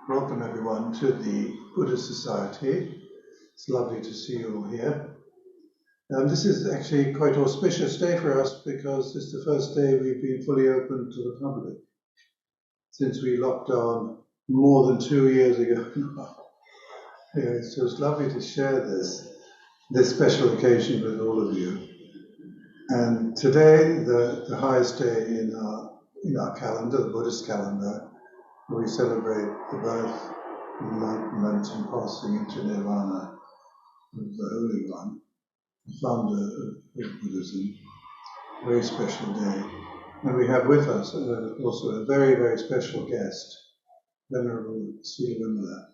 Welcome everyone to the Buddhist Society. It's lovely to see you all here. This is actually quite an auspicious day for us because it's the first day we've been fully open to the public since we locked down more than 2 years ago. Yeah, so it's lovely to share this special occasion with all of you. And today, the highest day in our calendar, the Buddhist calendar, we celebrate the birth, enlightenment, and passing into nirvana of the Holy One, the founder of Buddhism. A very special day. And we have with us also a very, very special guest, Venerable Seelawimala,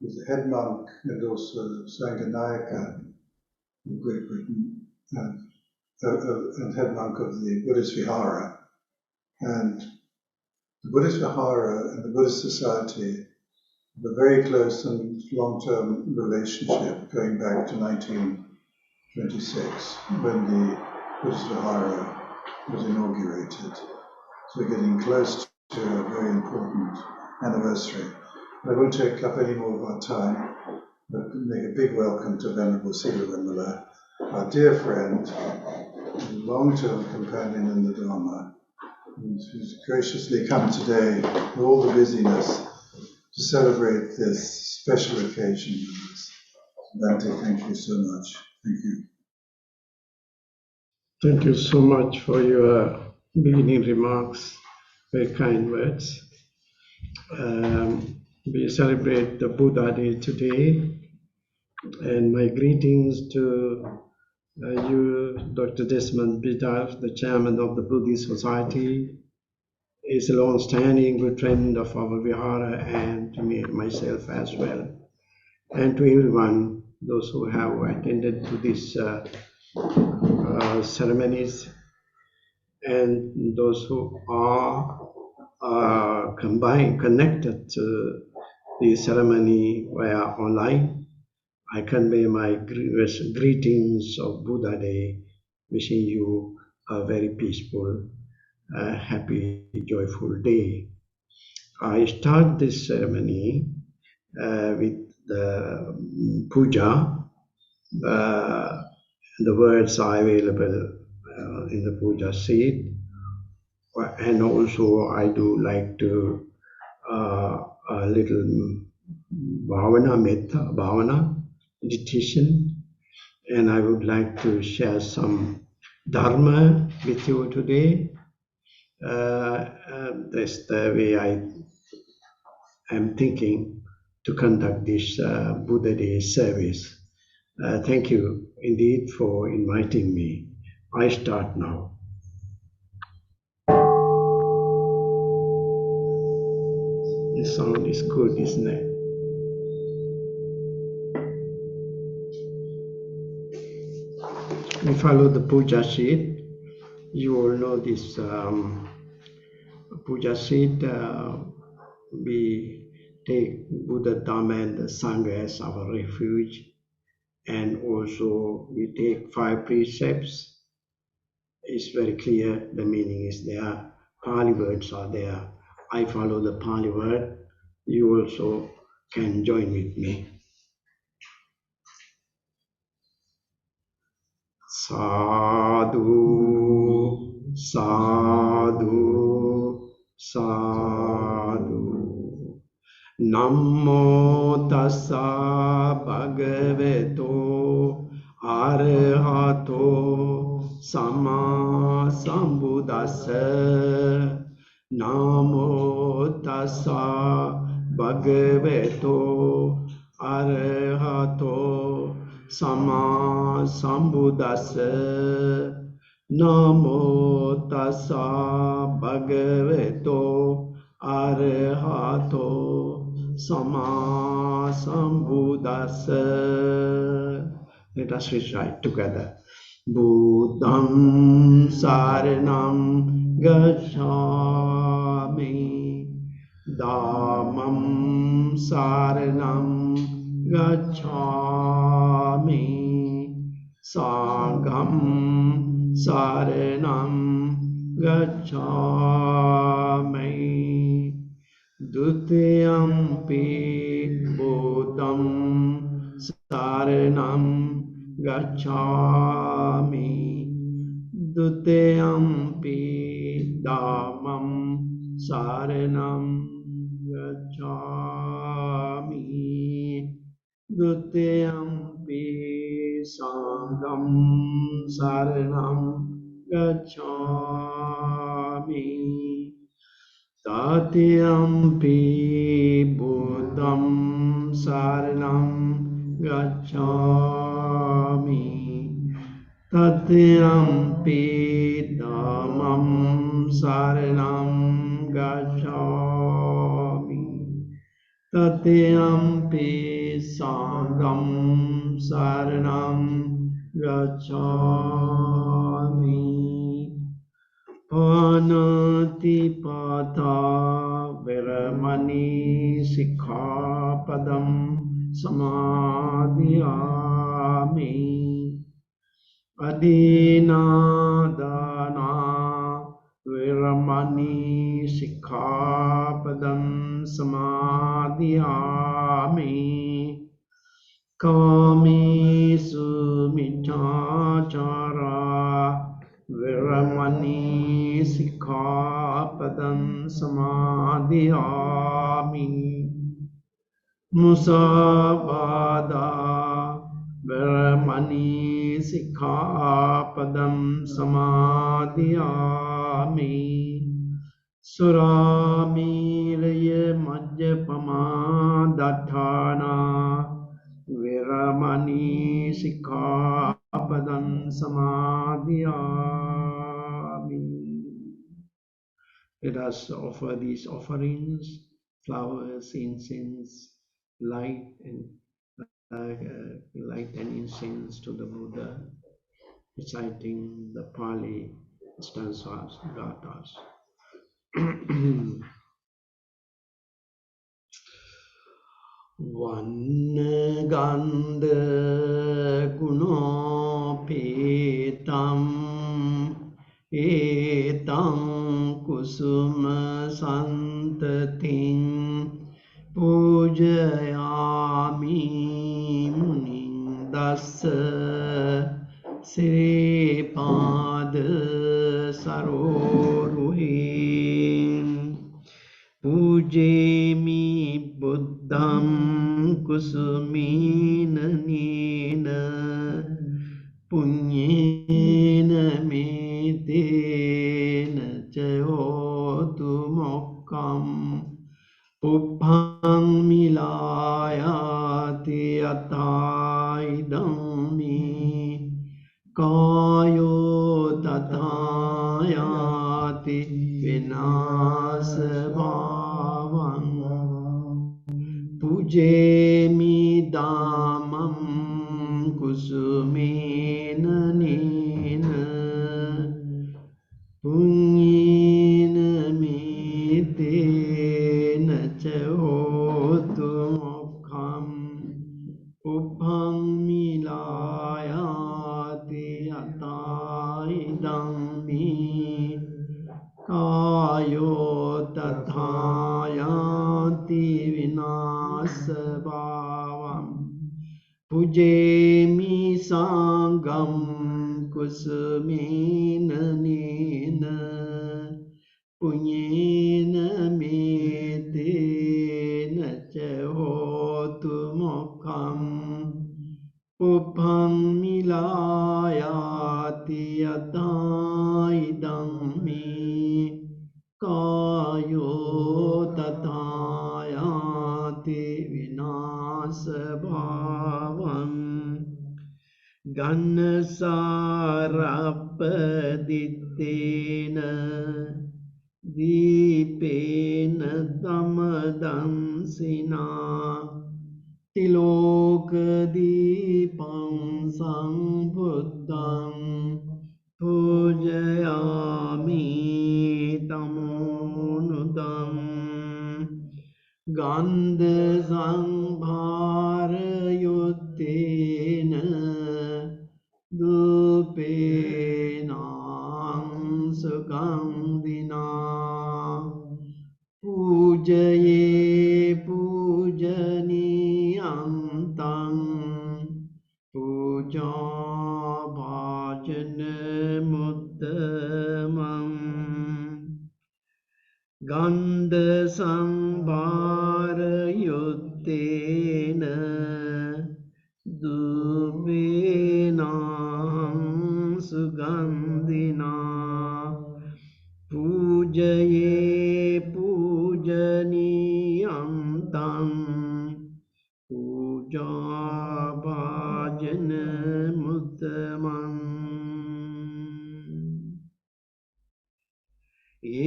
who's the head monk and also Sangha Nayaka of Great Britain, and head monk of the Buddhist Vihara. And the Buddhist Vihara and the Buddhist Society have a very close and long-term relationship going back to 1926, when the Buddhist Vihara was inaugurated. So we're getting close to a very important anniversary. I won't take up any more of our time, but make a big welcome to Venerable Seelawimala, our dear friend, long-term companion in the Dharma, who's graciously come today with all the busyness to celebrate this special occasion with us. Bhante, thank you so much. Thank you. Thank you so much for your beginning remarks, very kind words. We celebrate the Buddha Day today, and my greetings to you, Dr. Desmond, Biddulph, the chairman of the Buddhist Society, is a long-standing good friend of our Vihara, and to me, myself as well, and to everyone, those who have attended to these ceremonies, and those who are connected to the ceremony via online. I convey my greetings of Buddha Day, wishing you a very peaceful, happy, joyful day. I start this ceremony with the puja. The words are available in the puja sheet, and also I do like to a little bhavana, metta, bhavana, meditation, and I would like to share some dharma with you today. That's the way I am thinking to conduct this Buddha Day service. Thank you indeed for inviting me. I start now. The sound is good, isn't it? We follow the puja sheet. You all know this puja sheet. We take Buddha, Dharma, and the Sangha as our refuge. And also we take 5 precepts. It's very clear, the meaning is there. Pali words are there. I follow the Pali word. You also can join with me. Sadhu, sadhu, sadhu. Namo tassa bhagavato arahato sama sambuddhassa. Namo tassa bhagavato arahato sama sambuddhassa. Namo tassa bhagavato arahato sama sambuddhassa. Let us recite together. Buddham saranam gacchami, Dhammam saranam gacchami, Sangham saranam gacchami, Dutiyampi Buddham Saranam Gacchami Dutiyampi Dhammam Saranam Gacchami Dutiyampi Sangham Saranam Gacchami Tatyampi Buddham Saranam Gacchami Tatyampi Dhammam Saranam Gacchami Tatyampi Sangham Saranam Gacchami Panatipata Veramani Sikkhapadam Samadhiyami Adinadana Veramani Sikkhapadam Samadhiyami Kamesu Michachara Viramani Sikkhapadam Samadhiyami Musavada Viramani Sikkhapadam Samadhiyami Suramilaya Majjapama Dattana Viramani Sikkhapadam Samadhiyami. Let us offer these offerings, flowers, incense, light and incense to the Buddha, reciting the Pali stanzas, gathas. Vannagandha gunopetam etam kusuma santatim pujayami munim dassa sripada saroruhin Pujemi Buddham Kusumina Nina Punyena Medena Chayotu Mokkam Puphang Milayati Ataidami Kayo Tathayati Vinasabhavam Pujemi Dhammam Kusumena Nina Punyena Medena Chayotu Mokkam Puphang Milayati Ataidami Kayo Tathayati Vinasabhavam Pujemi Sangham Kusumena Nina Punyena Medena Chayotu Mokkam Puphang Milayati Ataidami Kayo Tathayati Vinasabhavam Ganasarapaditena Dipena Damadansina Tilokadipam Sambuddham Pujayami Tamonudam Gandha Sambharayuttena Dupenam Sugandhina Pujaye මුත්තමං ගන්ධ සංභාර යුත්තේන දුබේනං සුගන්ධිනා පූජයේ පූජනීයං තං පූජාභාජන මුත්තමං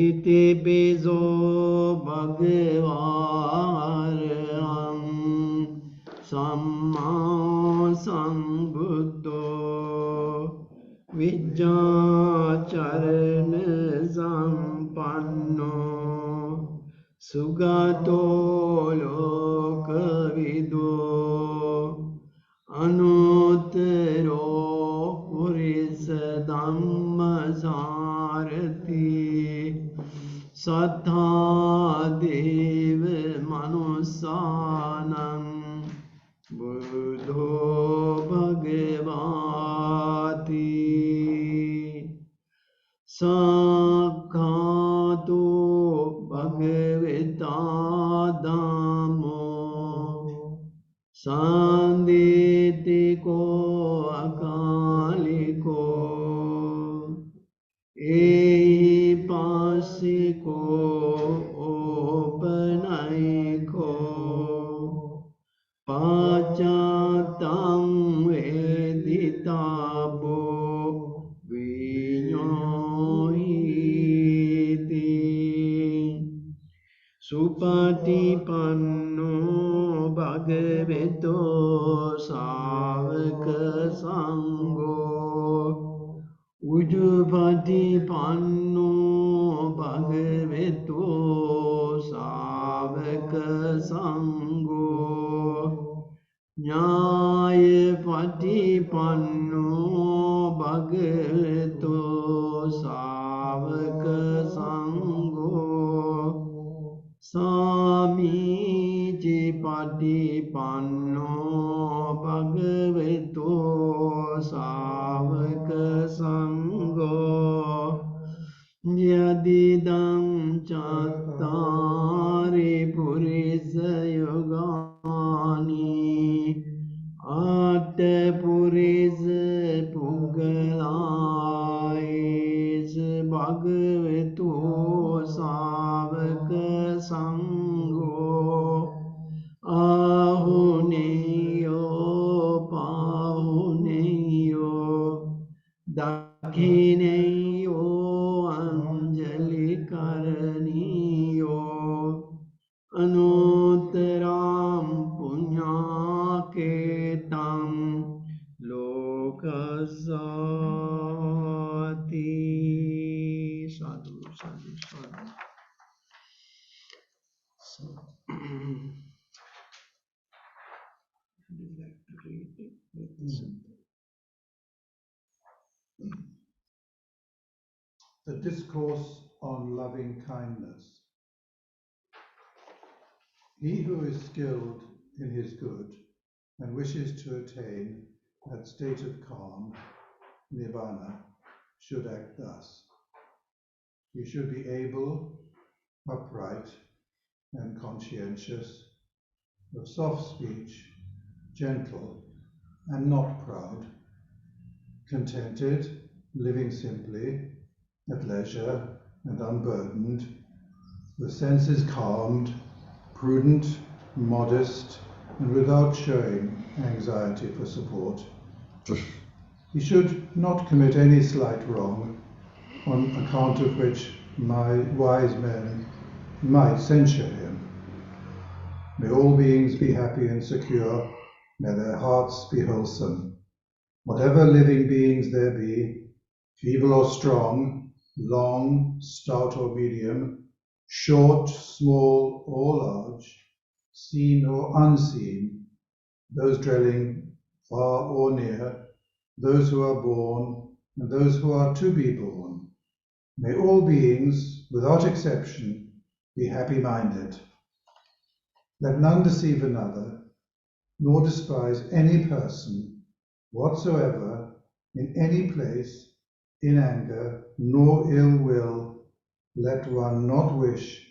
ඉති පිසෝ භගවාරහං සම්මා සම්බුද්ධෝ විජ්ජාචරණ සම්පන්නෝ සුගතෝ ලෝකවිදෝ අනුත්තරෝ පුරිස ධම්මසාරති සත්තා දේව මනුස්සානං බුද්ධෝ භගවාති සක්ඛාතෝ භගවතා ධම්මෝ සම්දිත්තිකෝ අකාලිකෝ ඒහි පාසිකෝ ඕපනයිකෝ පාචාතං වේදිතාබෝ විඤ්ඤෝහිති සුපටිපන්නෝ භගවතෝ ශාවක සංඝෝ උජුපටිපන්නෝ භගවතෝ ශාවක සංඝෝ ඥායපටිපන්නෝ භගවතෝ ශාවක සංඝෝ සාමීචි පටිපන්නෝ භගවතෝ ශාවක සංඝෝ යදිදං චත්තාරි පුරිස යෝගානි අට පුරිස පුග්ගලායිස භගවතෝ ශාවක සංඝෝ ආහුනේයෝ පාහුනේයෝ දක්ඛිනේයෝ අංජලි කරණීයෝ අනුත්තරං පුඤ්ඤාකේතං ලෝකසාති සාදු සාදු සාදු. So, would you like to read it? The Discourse on Loving Kindness. He who is skilled in his good and wishes to attain that state of calm, nirvana, should act thus. He should be able, upright, and conscientious, of soft speech, gentle, and not proud, contented, living simply, at leisure and unburdened, with senses calmed, prudent, modest, and without showing anxiety for support. He should not commit any slight wrong, on account of which my wise men might censure him. May all beings be happy and secure, may their hearts be wholesome. Whatever living beings there be, feeble or strong, long, stout or medium, short, small or large, seen or unseen, those dwelling far or near, those who are born and those who are to be born, may all beings, without exception, be happy-minded. Let none deceive another, nor despise any person whatsoever in any place, in anger, nor ill will, let one not wish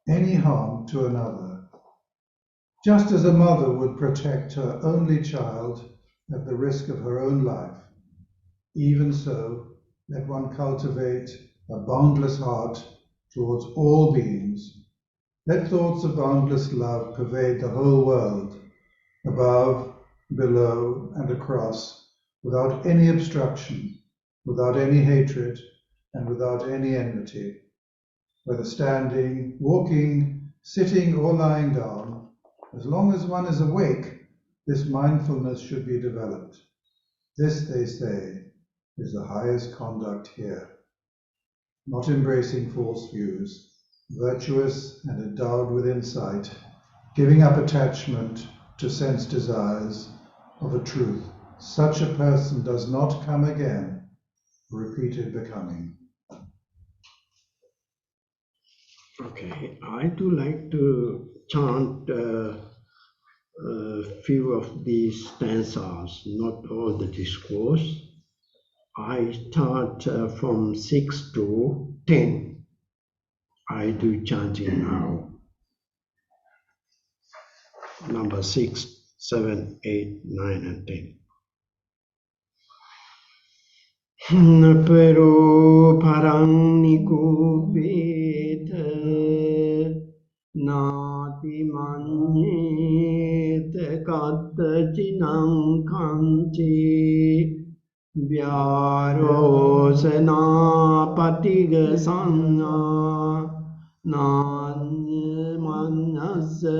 any harm to another. Just as a mother would protect her only child at the risk of her own life, even so, let one cultivate a boundless heart towards all beings. Let thoughts of boundless love pervade the whole world, above, below, and across, without any obstruction, without any hatred, and without any enmity. Whether standing, walking, sitting, or lying down, as long as one is awake, this mindfulness should be developed. This, they say, is the highest conduct here. Not embracing false views, virtuous and endowed with insight, giving up attachment to sense desires of a truth. Such a person does not come again, repeated becoming. Okay, I do like to chant a few of these stanzas, not all the discourse. I start from 6 to 10. I do chanting now. Number 6, 7, 8, 9, and 10. Pero parang nikupeta nati manyete katta chinang kanchi vyarosana patiga sanya nanya manasa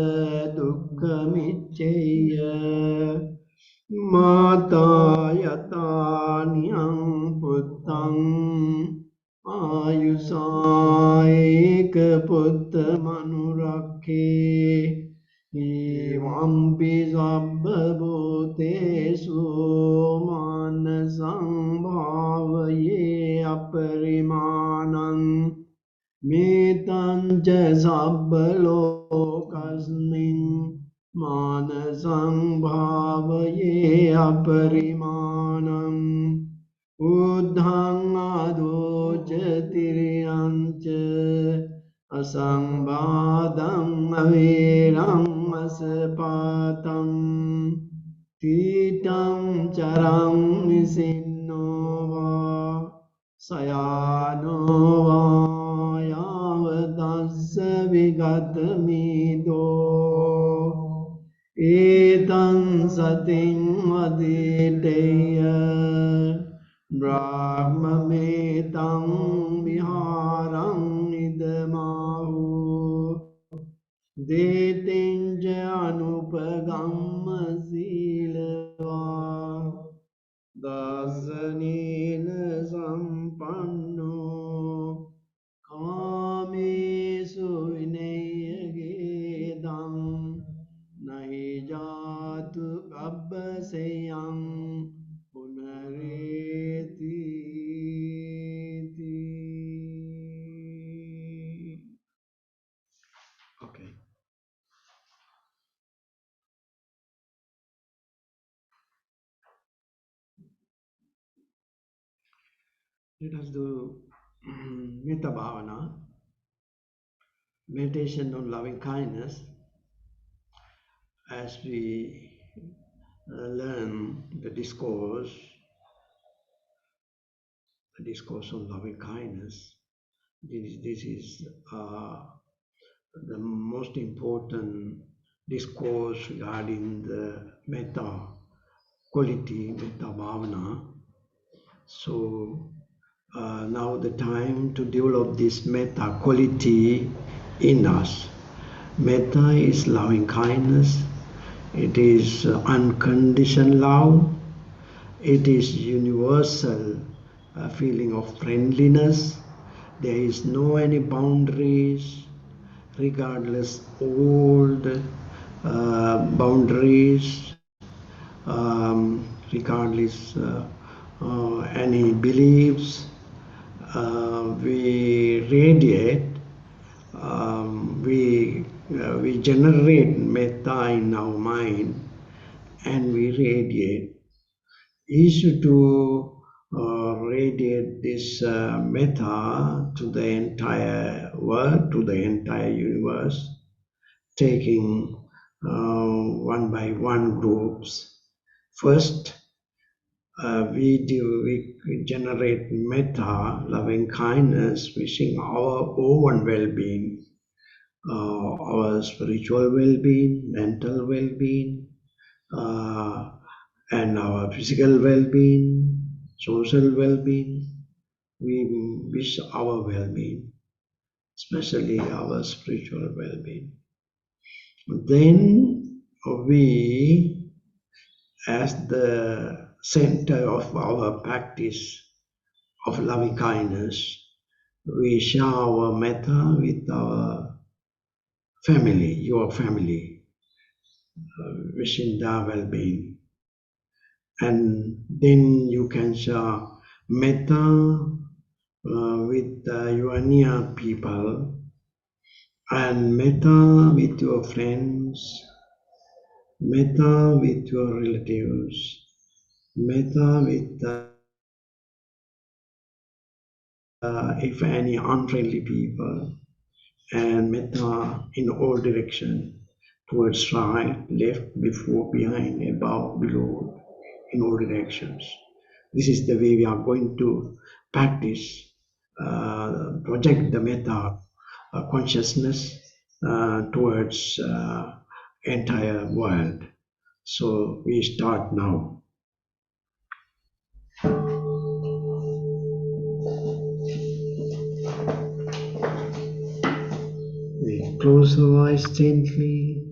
dukkha micceya Mata yata niyang puttang ayusaika putta manurakke evampi sabba bhutesu manasang bhavaye aparimanang metan ca sabba lokasmin Manasang bhavaye aparimanam Uddhang adocha tiryancha Asambhadam aviram asapatam Titam charam nisinno sayano yavadasya vigatamido Etan sating aditeya Brahma metang viharang idamahu Detinja anupagamma silava Dasanena sampanno Kamesu vinayagedam Nahi jatu kabbaseyang punareti. Okay. Let us do Metta Bhavana, meditation on loving kindness. As we learn the discourse on loving kindness, this is the most important discourse regarding the metta quality, metta bhavana. So now the time to develop this metta quality in us. Metta is loving kindness. It is unconditioned love. It is universal feeling of friendliness. There is no any boundaries, regardless old boundaries, regardless any beliefs. We radiate. We generate metta in our mind and we radiate. Issue to radiate this metta to the entire world, to the entire universe, taking one by one groups. First, we generate metta, loving kindness, wishing our own well-being, our spiritual well-being, mental well-being, and our physical well-being, social well-being. We wish our well-being, especially our spiritual well-being. Then we, as the center of our practice of loving kindness, we share our metta with our family, your family, wishing their well-being. And then you can share metta with your near people, and metta with your friends, metta with your relatives, metta with if any unfriendly people, and metta in all directions, towards right, left, before, behind, above, below, in all directions. This is the way we are going to practice, project the metta consciousness towards entire world. So we start now. We close our eyes gently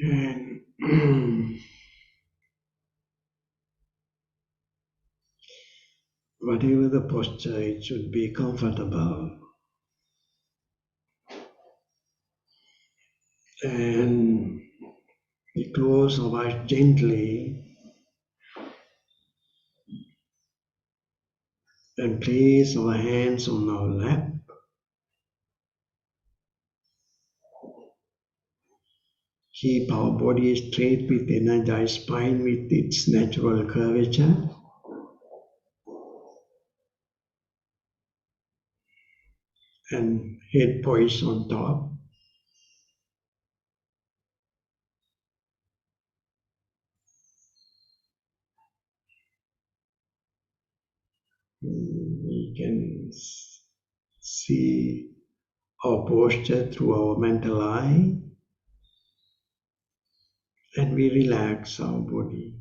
and whatever the posture, it should be comfortable. And we close our eyes gently and place our hands on our lap. Keep our body straight with energized spine with its natural curvature. And head poised on top. We can see our posture through our mental eye, and we relax our body.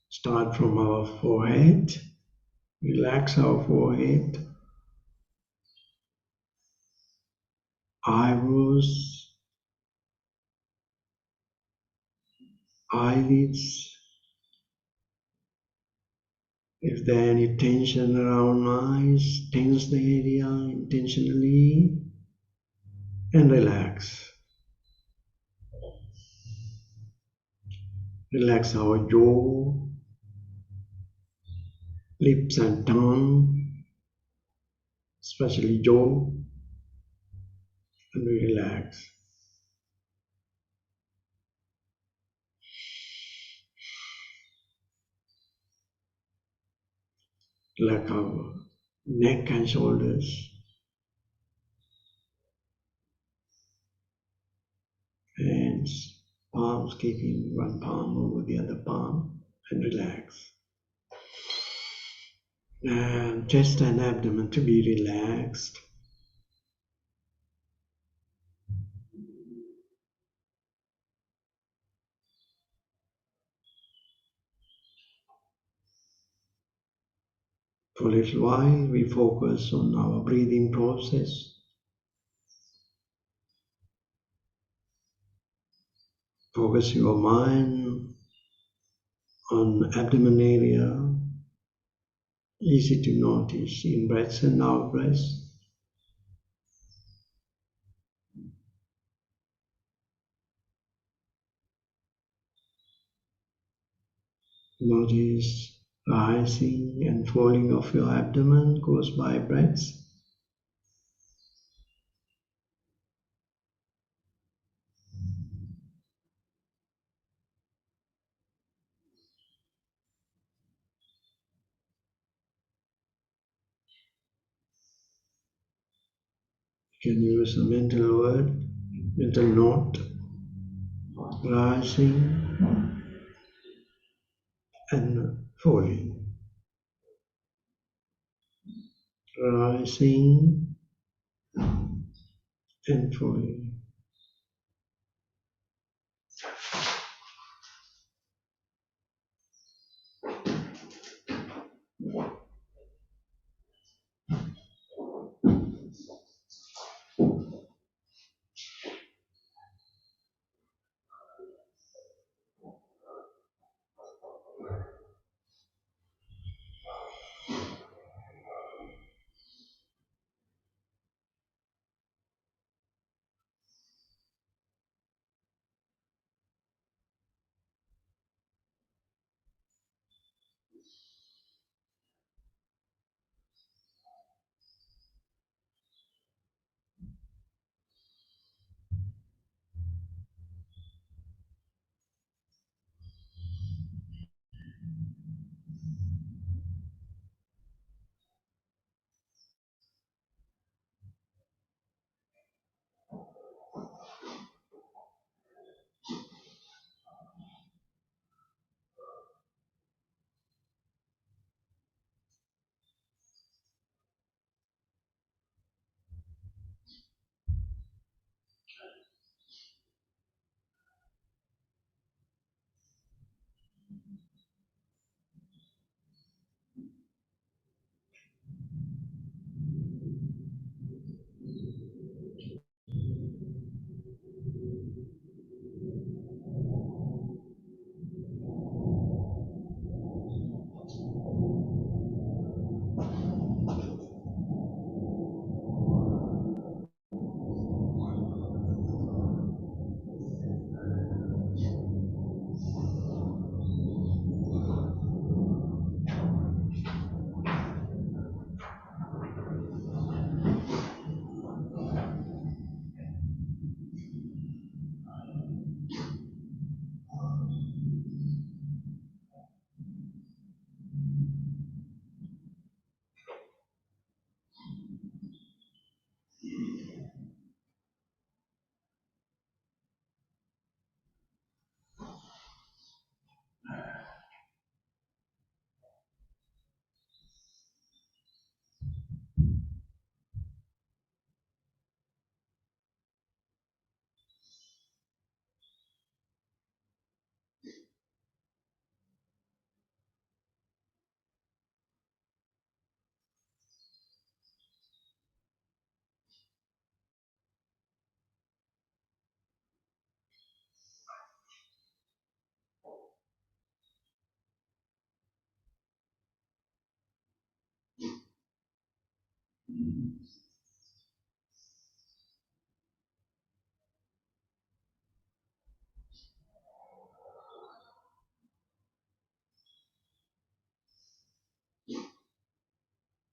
Start from our forehead, relax our forehead, eyebrows, eyelids. If there any tension around eyes, tense the area intentionally and relax. Relax our jaw, lips and tongue, especially jaw, and we relax. Relax our neck and shoulders, hands, palms, keeping one palm over the other palm, and relax. And chest and abdomen to be relaxed. For a little while, we focus on our breathing process. Focus your mind on abdomen area, easy to notice in breaths and out breaths. Notice rising and falling of your abdomen caused by breaths. can use a mental word, mental note, rising and falling, rising and falling.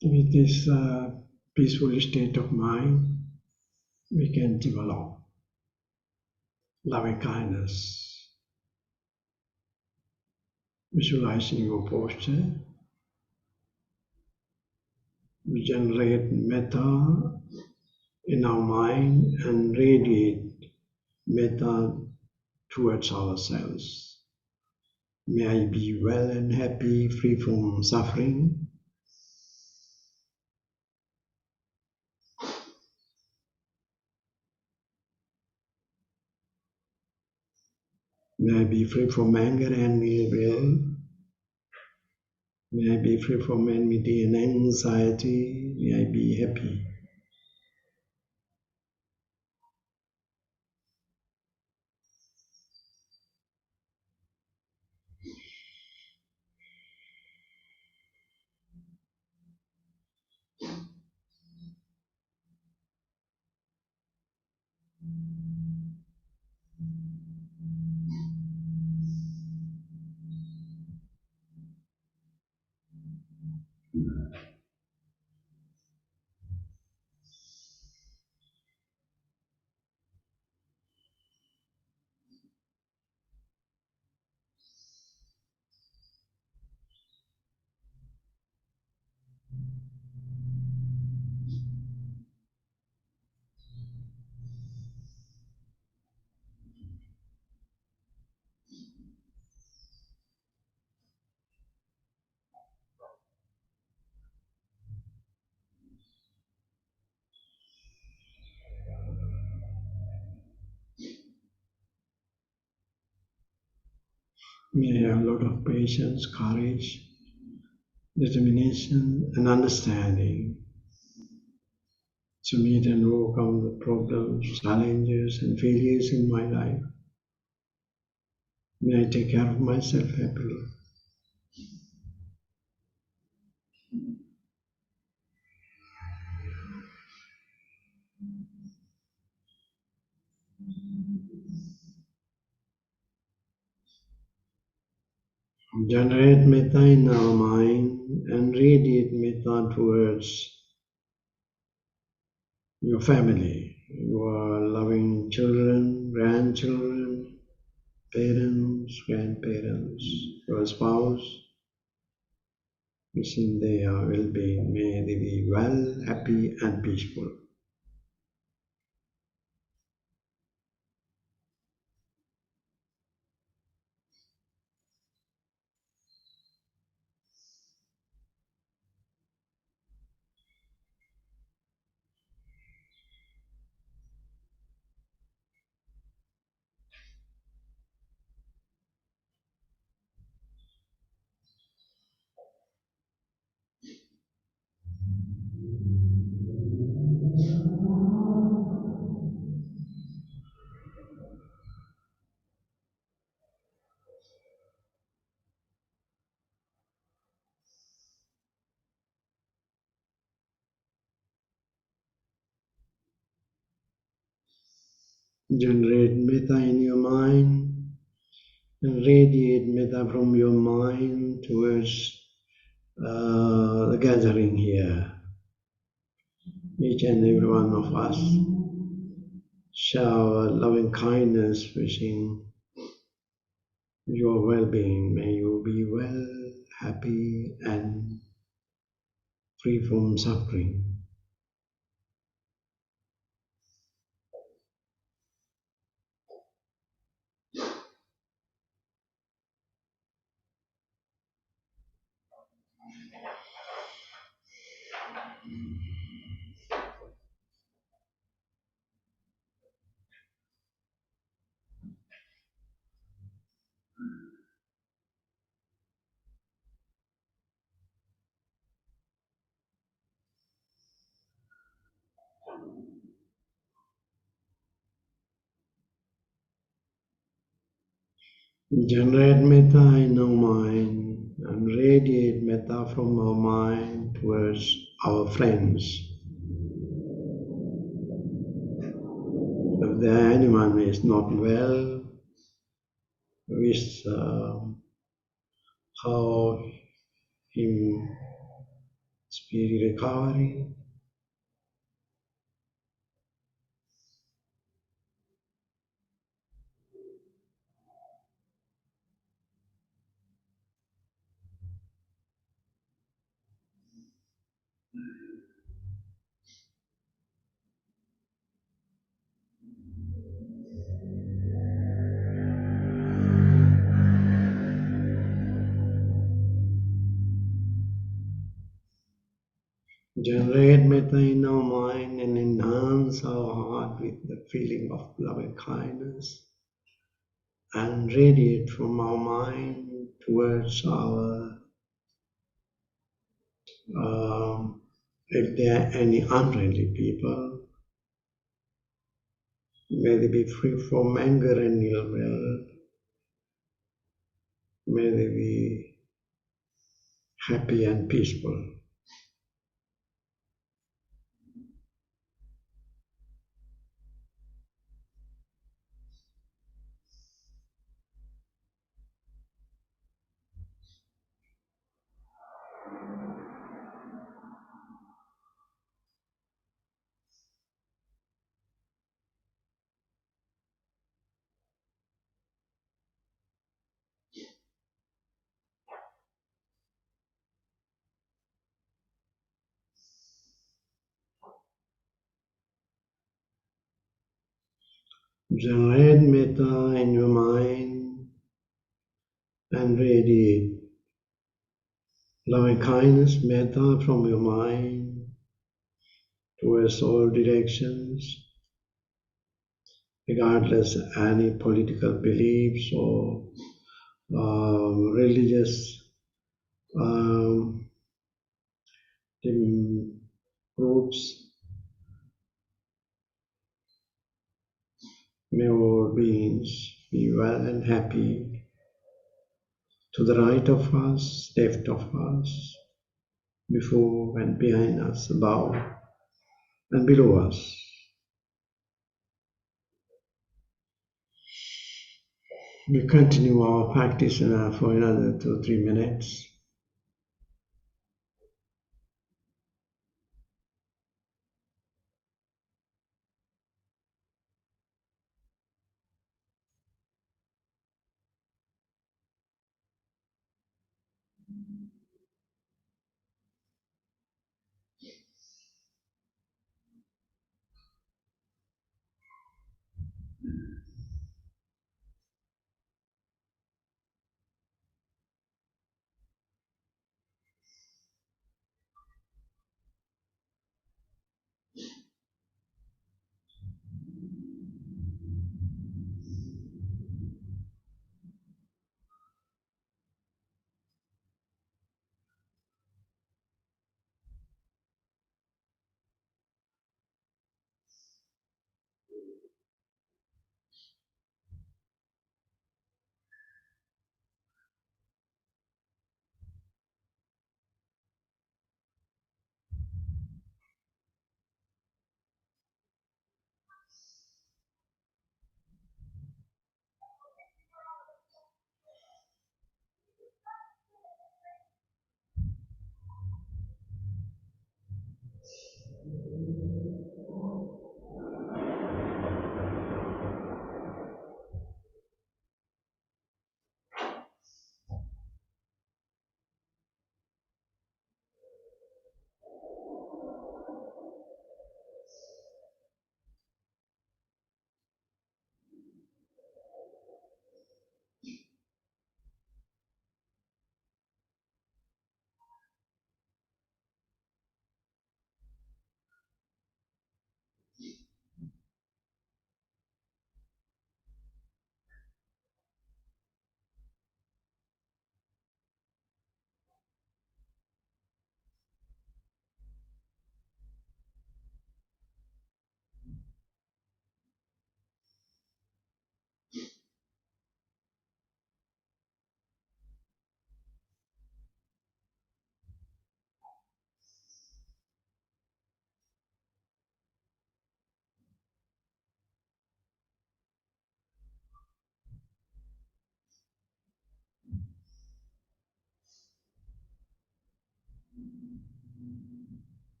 With this peaceful state of mind, we can develop loving kindness, visualizing your posture. We generate metta in our mind and radiate metta towards ourselves. May I be well and happy, free from suffering. May I be free from anger and ill will. May I be free from enmity and anxiety. May I be happy. May I have a lot of patience, courage, determination, and understanding to meet and overcome the problems, challenges, and failures in my life. May I take care of myself happily. Generate metta in our mind and radiate metta towards your family, your loving children, grandchildren, parents, grandparents, your spouse, wishing their well-being. May they be well, happy, and peaceful. Generate metta in your mind and radiate metta from your mind towards the gathering here. Each and every one of us shower loving kindness, wishing your well-being. May you be well, happy, and free from suffering. Generate metta in our mind and radiate metta from our mind towards our friends. If there anyone is not well, wish how him speedy recovery. Generate metta in our mind and enhance our heart with the feeling of loving kindness and radiate from our mind towards our, if there are any unfriendly people, may they be free from anger and ill will, may they be happy and peaceful. Generate metta in your mind and radiate loving kindness, metta from your mind towards all directions, regardless of any political beliefs or religious groups. May all beings be well and happy. To the right of us, left of us, before and behind us, above and below us. We continue our practice for another 2-3 minutes.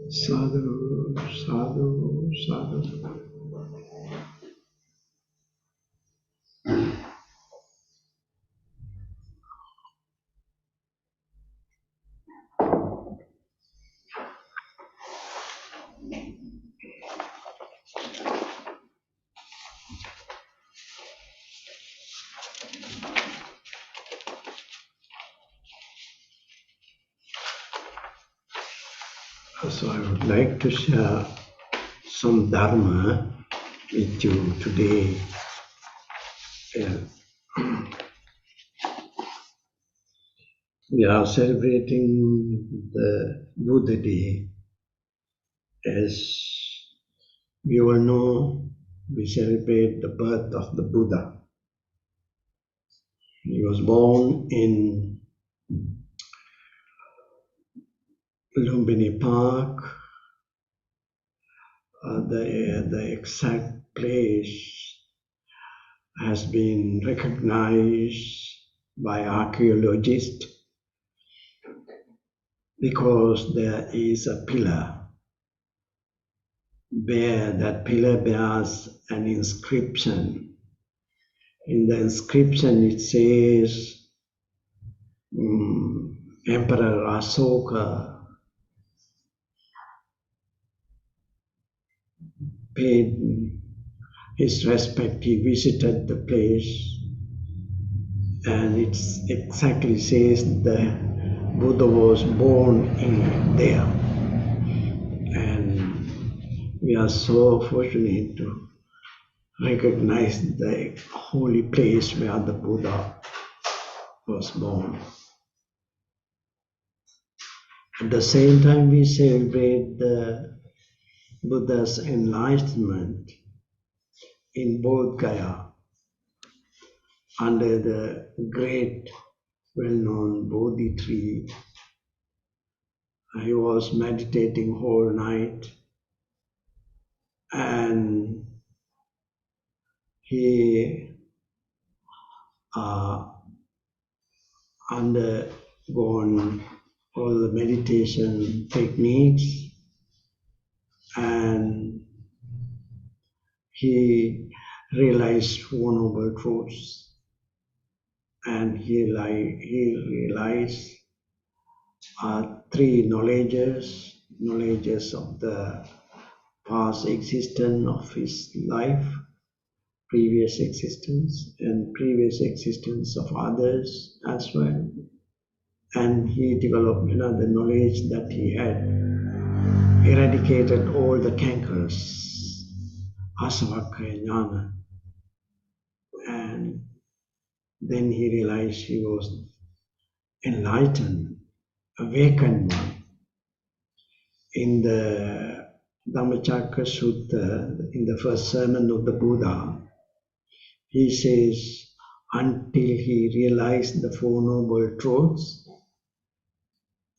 Sadhu, sadhu, sadhu. So I would like to share some Dharma with you today. We are celebrating the Buddha Day. As we all know, we celebrate the birth of the Buddha. He was born in Lumbini Park. The exact place has been recognized by archaeologists because there is a pillar. That pillar bears an inscription. In the inscription it says, Emperor Asoka paid his respect. He visited the place, and it exactly says the Buddha was born in there. And we are so fortunate to recognize the holy place where the Buddha was born. At the same time, we celebrate the Buddha's enlightenment in Bodh Gaya under the great well-known Bodhi tree. He was meditating whole night and he undergone all the meditation techniques, and he realized Four Noble Truths, and he realized three knowledges of the past existence of his life, previous existence, and previous existence of others as well. And he developed another knowledge that he had eradicated all the cankers, asavakkhaya jnana. And then he realized he was enlightened, awakened one. In the Dhammacakka Sutta, in the first sermon of the Buddha, he says, until he realized the Four Noble Truths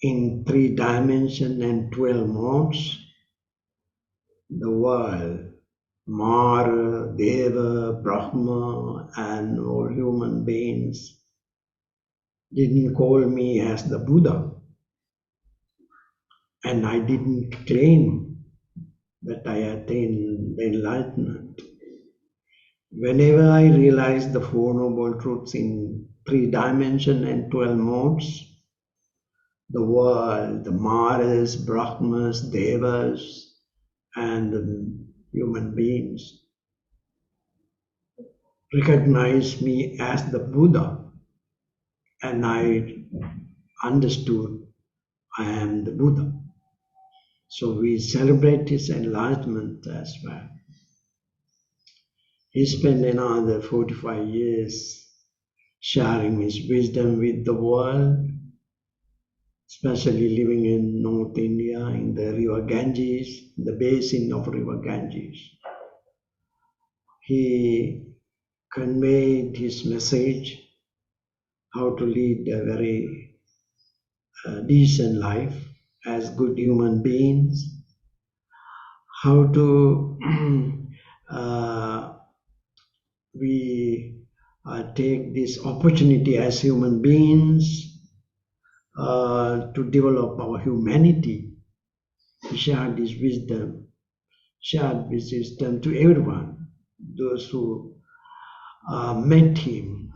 in 3 dimensions and 12 modes, the world, Mara, Deva, Brahma, and all human beings didn't call me as the Buddha, and I didn't claim that I attained the enlightenment. Whenever I realized the Four Noble Truths in 3 dimensions and 12 modes, the world, the Maras, Brahmas, Devas, and the human beings recognized me as the Buddha, and I understood I am the Buddha. So we celebrate his enlightenment as well. He spent another 45 years sharing his wisdom with the world, especially living in North India, in the river Ganges, the basin of river Ganges. He conveyed his message, how to lead a very decent life as good human beings, how to we take this opportunity as human beings to develop our humanity. He shared his wisdom, to everyone, those who met him,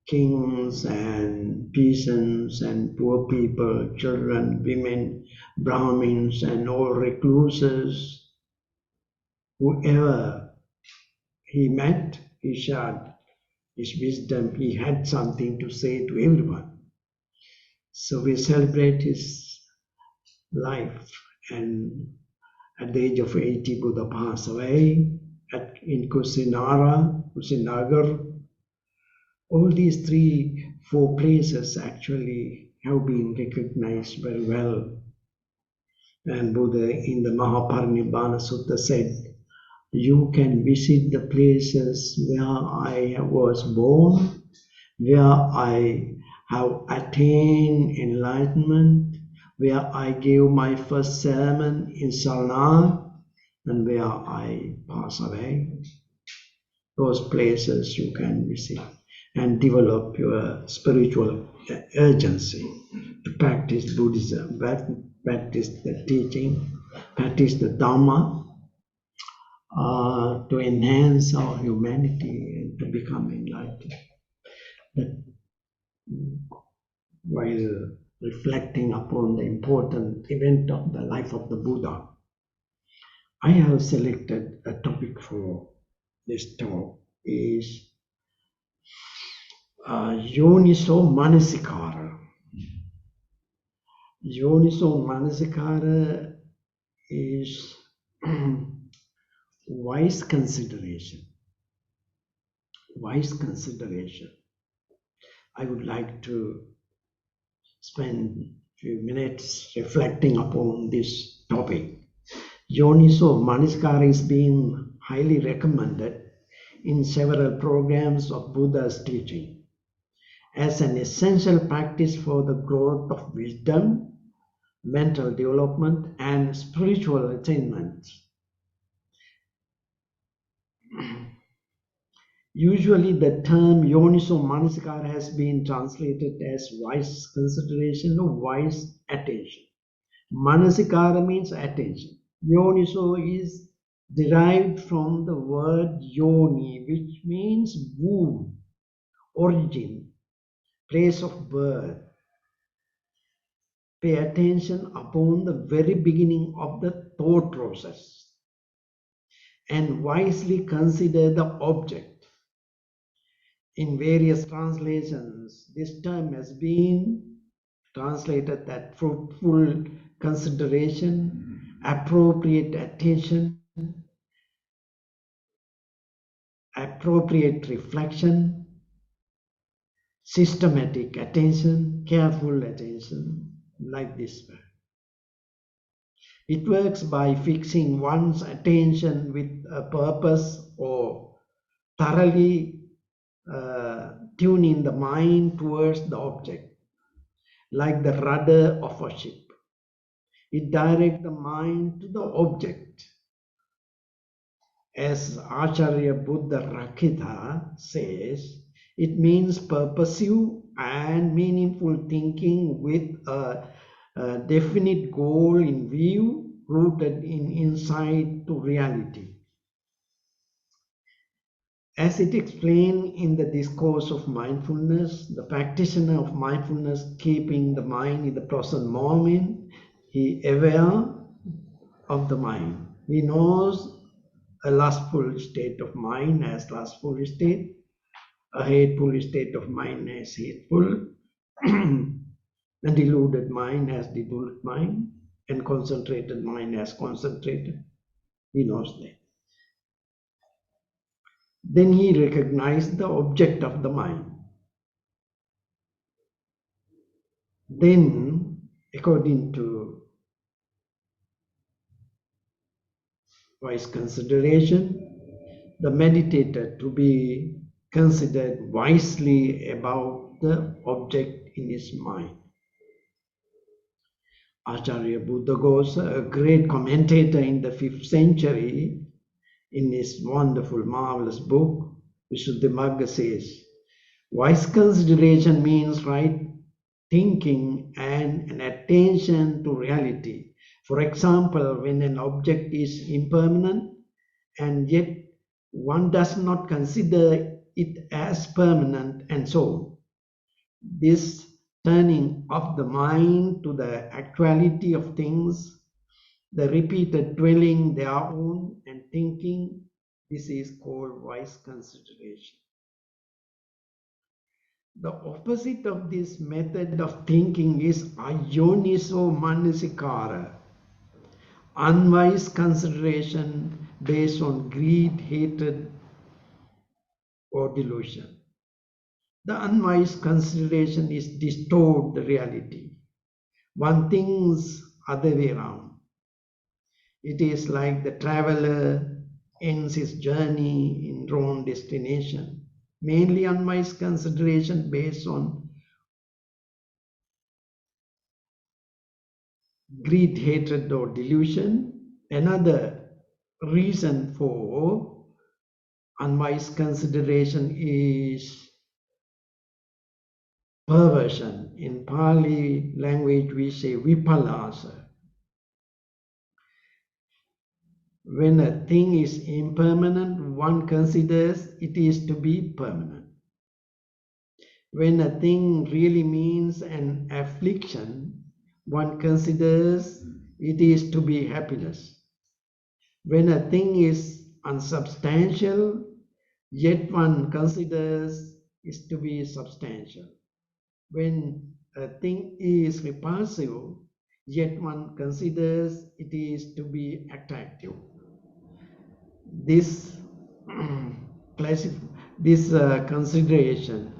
kings and peasants and poor people, children, women, Brahmins, and all recluses. Whoever he met, he shared his wisdom. He had something to say to everyone. So we celebrate his life, and at the age of 80, Buddha passed away in Kusinagar. All these 4 places actually have been recognized very well. And Buddha in the Mahaparinibbana Sutta said, you can visit the places where I was born, where I have attained enlightenment, where I gave my first sermon in Sarnath, and where I pass away. Those places you can visit and develop your spiritual urgency to practice Buddhism, practice the teaching, practice the Dharma, to enhance our humanity and to become enlightened. But while reflecting upon the important event of the life of the Buddha, I have selected a topic for this talk is Yoniso Manasikara. Yoniso Manasikara is wise consideration. Wise consideration. I would like to spend a few minutes reflecting upon this topic. Yoniso Manasikara is being highly recommended in several programs of Buddha's teaching as an essential practice for the growth of wisdom, mental development, and spiritual attainment. Usually the term Yoniso Manasikara has been translated as wise consideration or wise attention. Manasikara means attention. Yoniso is derived from the word yoni, which means womb, origin, place of birth. Pay attention upon the very beginning of the thought process and wisely consider the object. In various translations, this term has been translated that fruitful consideration, appropriate attention, appropriate reflection, systematic attention, careful attention, like this. It works by fixing one's attention with a purpose or thoroughly tuning the mind towards the object, like the rudder of a ship. It directs the mind to the object. As Acharya Buddha Rakita says, it means purposive and meaningful thinking with a definite goal in view, rooted in insight to reality. As it explained in the Discourse of Mindfulness, the practitioner of mindfulness, keeping the mind in the present moment, he aware of the mind. He knows a lustful state of mind as lustful state, a hateful state of mind as hateful, a deluded mind as deluded mind, and concentrated mind as concentrated. He knows that. Then he recognized the object of the mind. Then, according to wise consideration, the meditator to be considered wisely about the object in his mind. Acharya Buddhaghosa, a great commentator in the 5th century, in his wonderful, marvelous book, Visuddhimagga says, wise consideration means right thinking and an attention to reality. For example, when an object is impermanent and yet one does not consider it as permanent and so on. This turning of the mind to the actuality of things, the repeated dwelling thereon and thinking, this is called wise consideration. The opposite of this method of thinking is ayoniso manasikara, unwise consideration based on greed, hatred, or delusion. The unwise consideration is distort the reality. One thinks other way around. It is like the traveler ends his journey in wrong destination. Mainly unwise consideration based on greed, hatred, or delusion. Another reason for unwise consideration is perversion. In Pali language, we say vipallasa. When a thing is impermanent, one considers it is to be permanent. When a thing really means an affliction, one considers it is to be happiness. When a thing is unsubstantial, yet one considers it to be substantial. When a thing is repulsive, yet one considers it is to be attractive. This consideration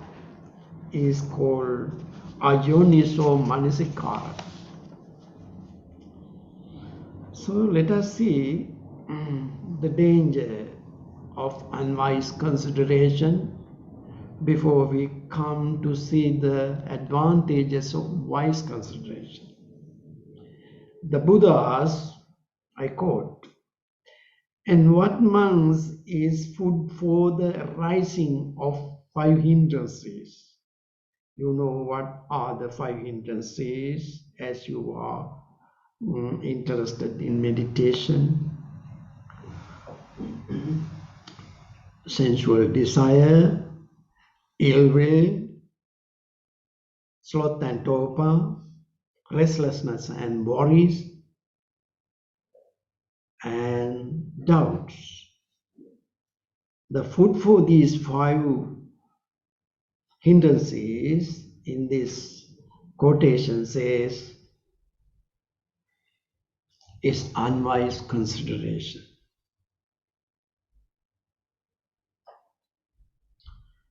is called ayoniso manasikara. So let us see the danger of unwise consideration before we come to see the advantages of wise consideration. The Buddha asks, I quote, "And what monks is food for the rising of 5 hindrances?" You know what are the 5 hindrances as you are interested in meditation. Sensual desire, ill will, sloth and torpor, restlessness and worries, and doubts. The food for these 5 hindrances in this quotation says is unwise consideration.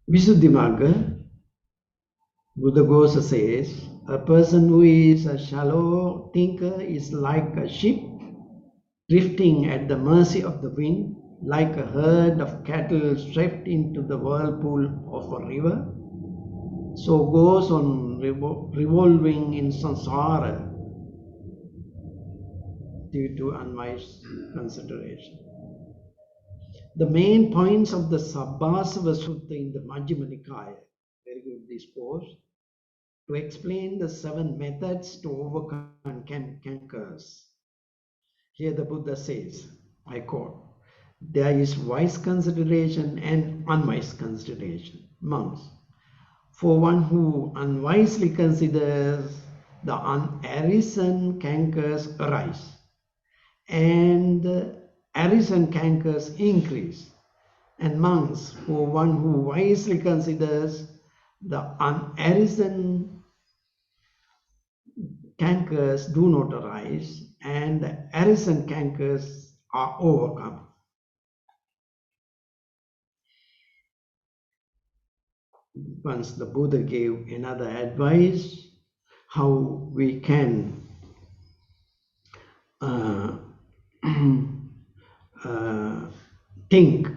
Visuddhimagga, Buddhaghosa says, a person who is a shallow thinker is like a ship drifting at the mercy of the wind, like a herd of cattle swept into the whirlpool of a river. So goes on revolving in samsara due to unwise consideration. The main points of the Sabbasava Sutta in the Majjhima Nikaya, very good discourse, to explain the 7 methods to overcome cankers. Here the Buddha says, I quote, there is wise consideration and unwise consideration. Monks, for one who unwisely considers, the unarisen cankers arise, and the arisen cankers increase. And monks, for one who wisely considers, the unarisen cankers do not arise, and the arisen cankers are overcome. Once the Buddha gave another advice how we can think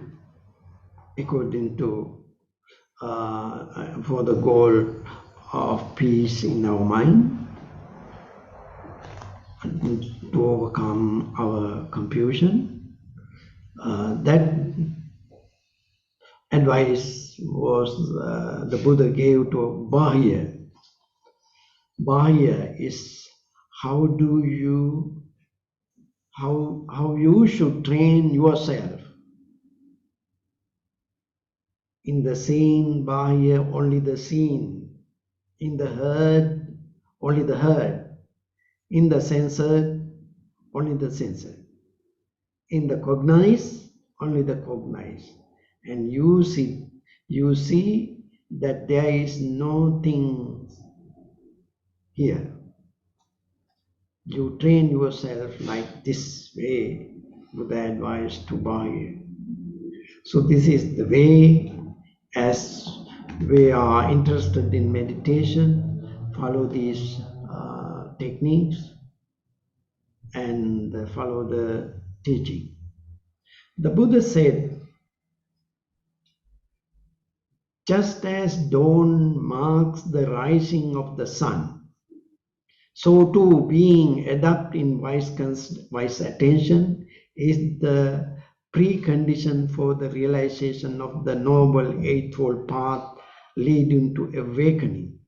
according to for the goal of peace in our mind, to overcome our confusion. That advice was the Buddha gave to Bahya. Bahya is how you should train yourself. In the seen, Bahya, only the seen. In the heard, only the heard. In the censored, only the censored. In the cognized, only the cognized. And you see that there is no thing here. You train yourself like this way with the advice to Bahya. So this is the way, as we are interested in meditation, follow these techniques and follow the teaching. The Buddha said, just as dawn marks the rising of the sun, so too being adept in wise attention is the precondition for the realization of the Noble Eightfold Path leading to awakening.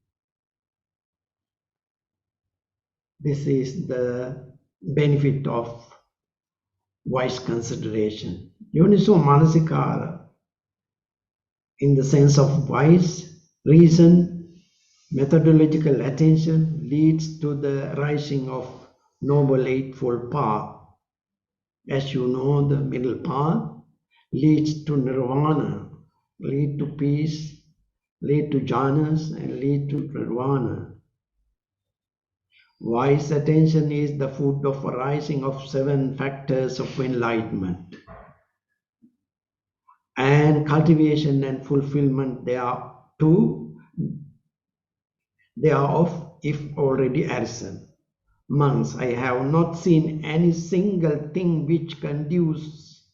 This is the benefit of wise consideration. Yoniso manasikara, in the sense of wise reason, methodological attention, leads to the rising of Noble Eightfold Path. As you know, the middle path leads to nirvana, lead to peace, lead to jhanas, and lead to nirvana. Wise attention is the food of arising of 7 factors of enlightenment. And cultivation and fulfillment thereof, if already arisen. Monks, I have not seen any single thing which conduces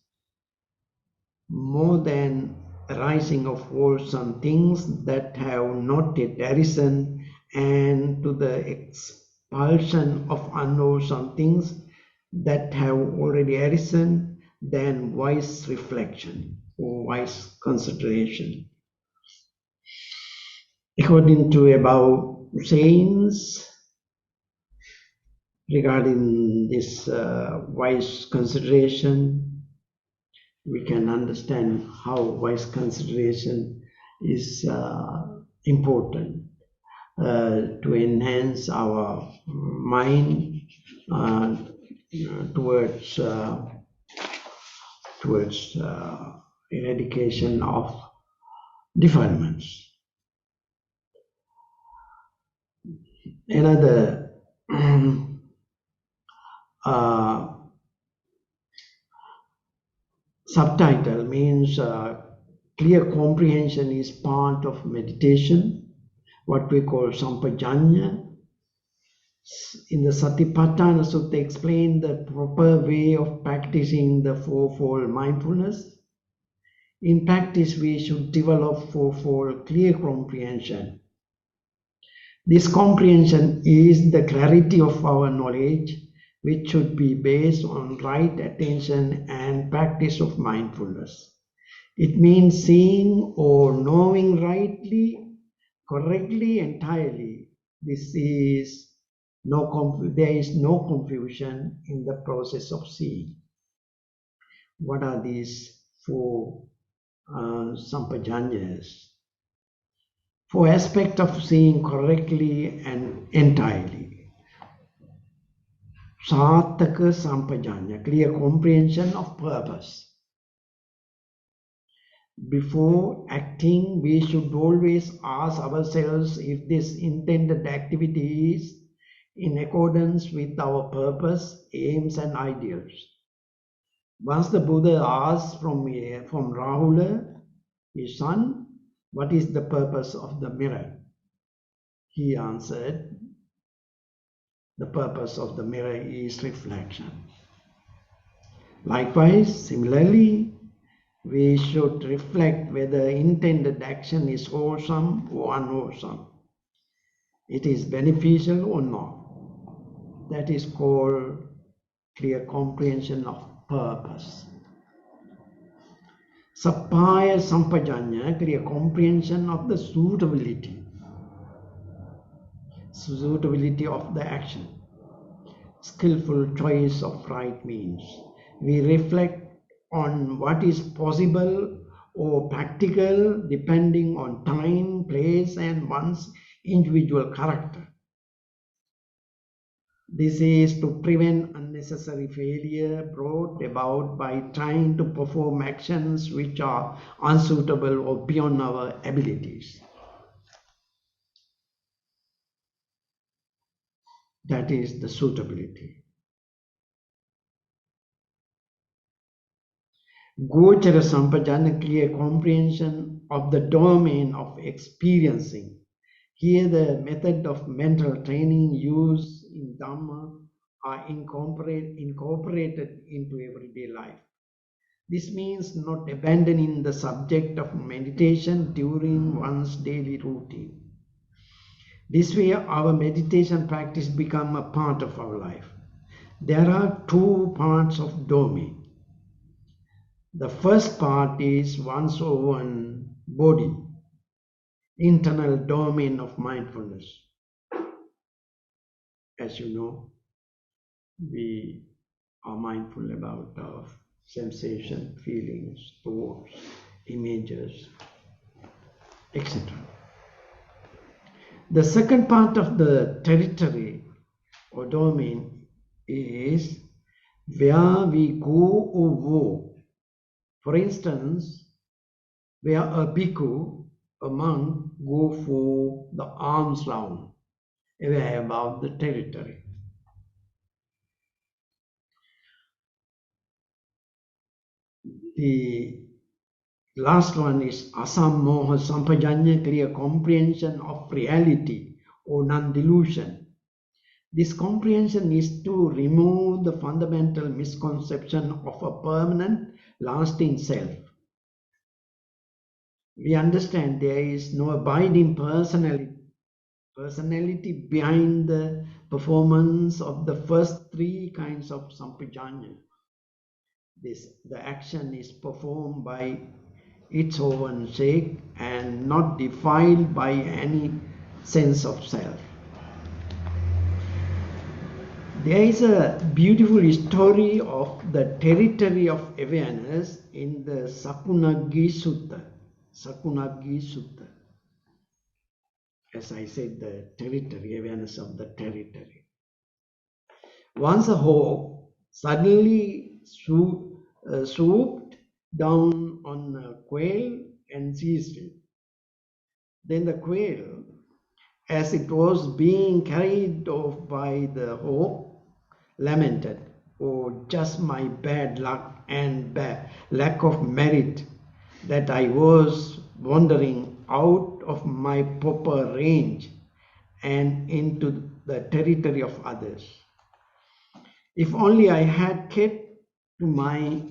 more than arising of wholesome things that have not yet arisen, and to the expulsion of unwholesome things that have already arisen, than wise reflection or wise consideration. According to above sayings, regarding this wise consideration, we can understand how wise consideration is important to enhance our mind towards eradication of defilements. Another subtitle means clear comprehension is part of meditation, what we call sampajanya. In the Satipatthana Sutta explain the proper way of practicing the fourfold mindfulness. In practice, we should develop fourfold clear comprehension. This comprehension is the clarity of our knowledge, which should be based on right attention and practice of mindfulness. It means seeing or knowing rightly, correctly, entirely. There is no confusion in the process of seeing. What are these 4 sampajanyas? 4 aspects of seeing correctly and entirely. Sarthaka sampajanya, clear comprehension of purpose. Before acting, we should always ask ourselves if this intended activity is in accordance with our purpose, aims, and ideals. Once the Buddha asked from Rahula, his son, what is the purpose of the mirror? He answered, the purpose of the mirror is reflection. Likewise, similarly, we should reflect whether intended action is wholesome or unwholesome. It is beneficial or not. That is called clear comprehension of purpose. Sappaya sampajanya, clear comprehension of the suitability of the action. Skillful choice of right means. We reflect on what is possible or practical depending on time, place, and one's individual character. This is to prevent unnecessary failure brought about by trying to perform actions which are unsuitable or beyond our abilities. That is the suitability. Gochara sampajana, clear comprehension of the domain of experiencing. Here the method of mental training used in Dhamma are incorporated into everyday life. This means not abandoning the subject of meditation during one's daily routine. This way our meditation practice becomes a part of our life. There are 2 parts of domain. The first part is one's own body, internal domain of mindfulness. As you know, we are mindful about our sensation, feelings, thoughts, images, etc. The second part of the territory or domain is where we go or walk. For instance, where a bhikkhu, a monk, go for the alms round. aware about the territory. The last one is asammoha sampajanya, clear comprehension of reality or non-delusion. This comprehension is to remove the fundamental misconception of a permanent, lasting self. We understand there is no abiding personality behind the performance of the first three kinds of sampajanya. The action is performed by its own sake and not defiled by any sense of self. There is a beautiful story of the territory of awareness in the Sakunagi Sutra. Sakunagi Sutra. As I said, the territory, awareness of the territory. Once a hawk suddenly swooped down on a quail and seized it. Then the quail, as it was being carried off by the hawk, lamented, "Oh, just my bad luck and lack of merit, that I was wandering out of my proper range and into the territory of others. If only I had kept to my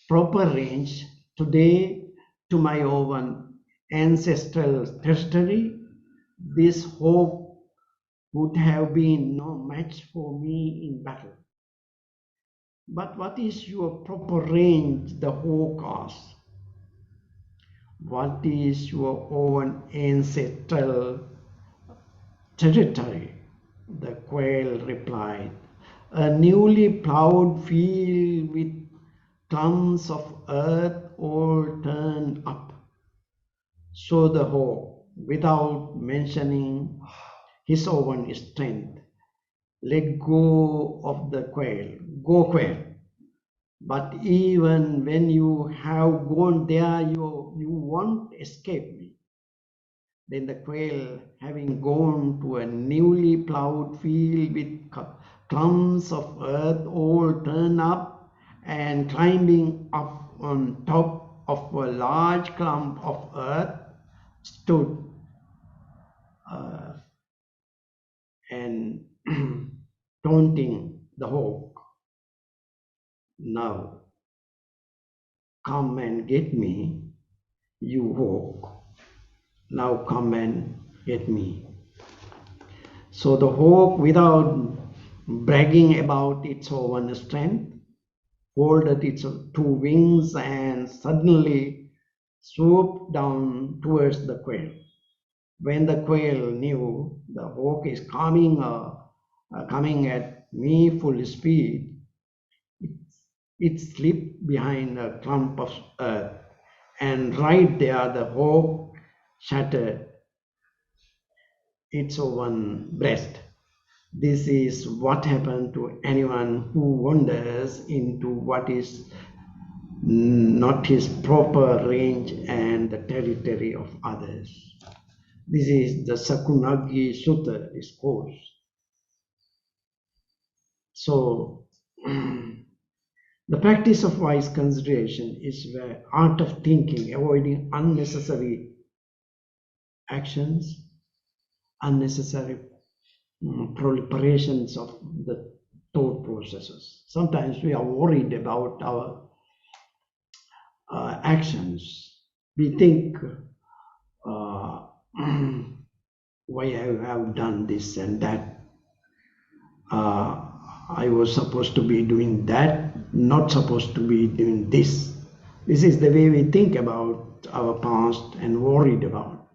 proper range today, to my own ancestral territory, this hope would have been no match for me in battle." "But what is your proper range?" the hawk asked. "What is your own ancestral territory?" the quail replied. "A newly plowed field with clumps of earth all turned up." So the hawk, without mentioning his own strength, let go of the quail. "Go, quail. But even when you have gone there, you won't escape me." Then the quail, having gone to a newly plowed field with clumps of earth all turned up, and climbing up on top of a large clump of earth, stood and taunting the hawk. "Now come and get me, you hawk. Now come and get me." So the hawk, without bragging about its own strength, folded its two wings and suddenly swooped down towards the quail. When the quail knew the hawk is coming at me full speed, it slipped behind a clump of earth, and right there the hawk shattered its own breast. This is what happened to anyone who wanders into what is not his proper range and the territory of others. This is the Sakunagi Sutra Discourse. So, the practice of wise consideration is the art of thinking, avoiding unnecessary actions, unnecessary proliferations of the thought processes. Sometimes we are worried about our actions. We think, why I have done this and that. I was supposed to be doing that, not supposed to be doing this. This is the way we think about our past and worried about.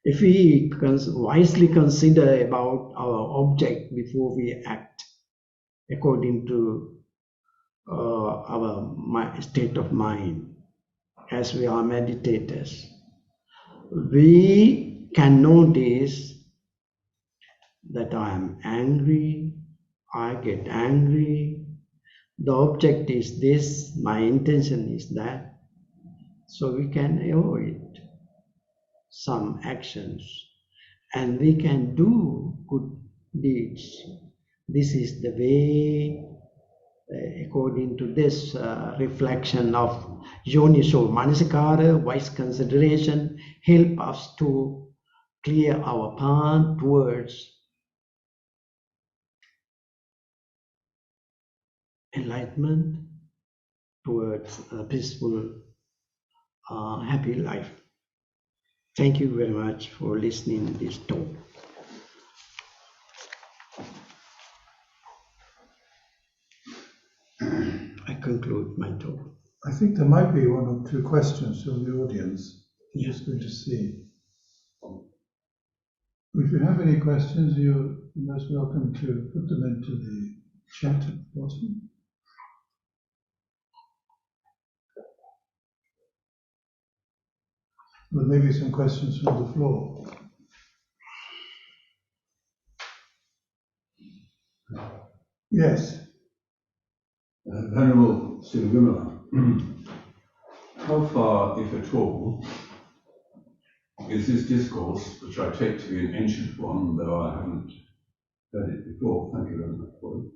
If we wisely consider about our object before we act, according to our state of mind, as we are meditators, we can notice that I am angry, I get angry, the object is this, my intention is that, so we can avoid some actions and we can do good deeds. This is the way, according to this reflection of Yoniso Manasikara, wise consideration, help us to clear our path towards enlightenment, towards a peaceful, happy life. Thank you very much for listening to this talk. I conclude my talk. I think there might be one or two questions from the audience. I'm just going to see. If you have any questions, you're most welcome to put them into the chat at the bottom. There may be some questions from the floor. Yes. Venerable Seelawimala, how far, if at all, is this discourse, which I take to be an ancient one, though I haven't heard it before, thank you very much for it,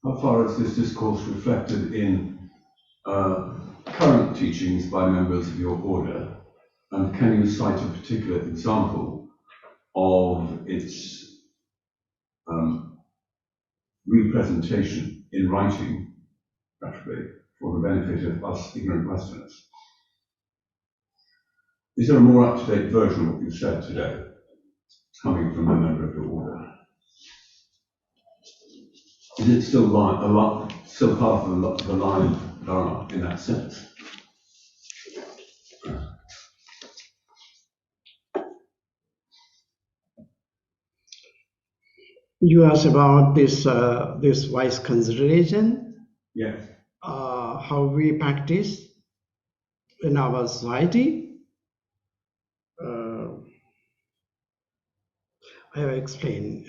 how far is this discourse reflected in current teachings by members of your order, and can you cite a particular example of its representation in writing, preferably, for the benefit of us ignorant Westerners? Is there a more up-to-date version of what you've said today, coming from a member of your order? Is it still still part of the line of Dharma in that sense? You asked about this wise consideration. Yes. How we practice in our society. I have explained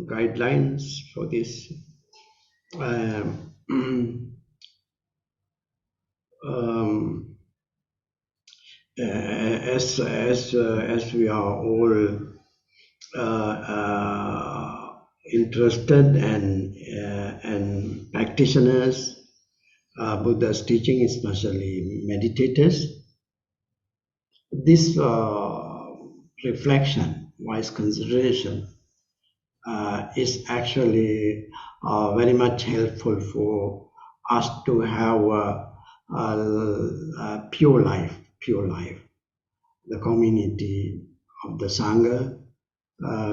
guidelines for this. As we are all interested and practitioners, Buddha's teaching, especially meditators, this reflection, wise consideration, is actually very much helpful for us to have a pure life. The community of the Sangha,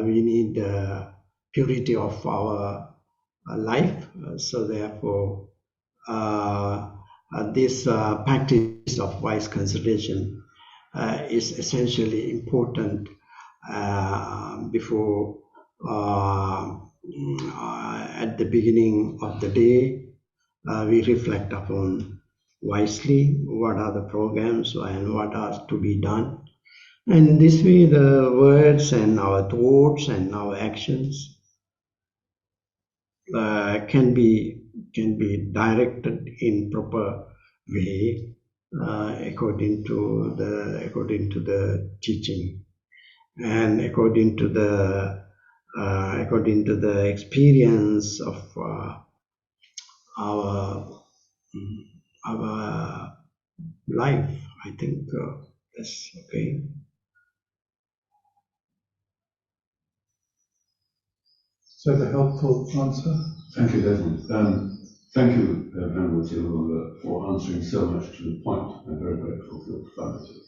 we need the purity of our life. So therefore, this practice of wise consideration is essentially important before at the beginning of the day, we reflect upon wisely what are the programs and what are to be done. And this way the words and our thoughts and our actions can be directed in proper way according to the teaching and according to the experience of our life. I think that's okay. So the helpful answer? Thank you, Desmond. Thank you, Venerable Seelawimala, for answering so much to the point. I'm very grateful for your clarity.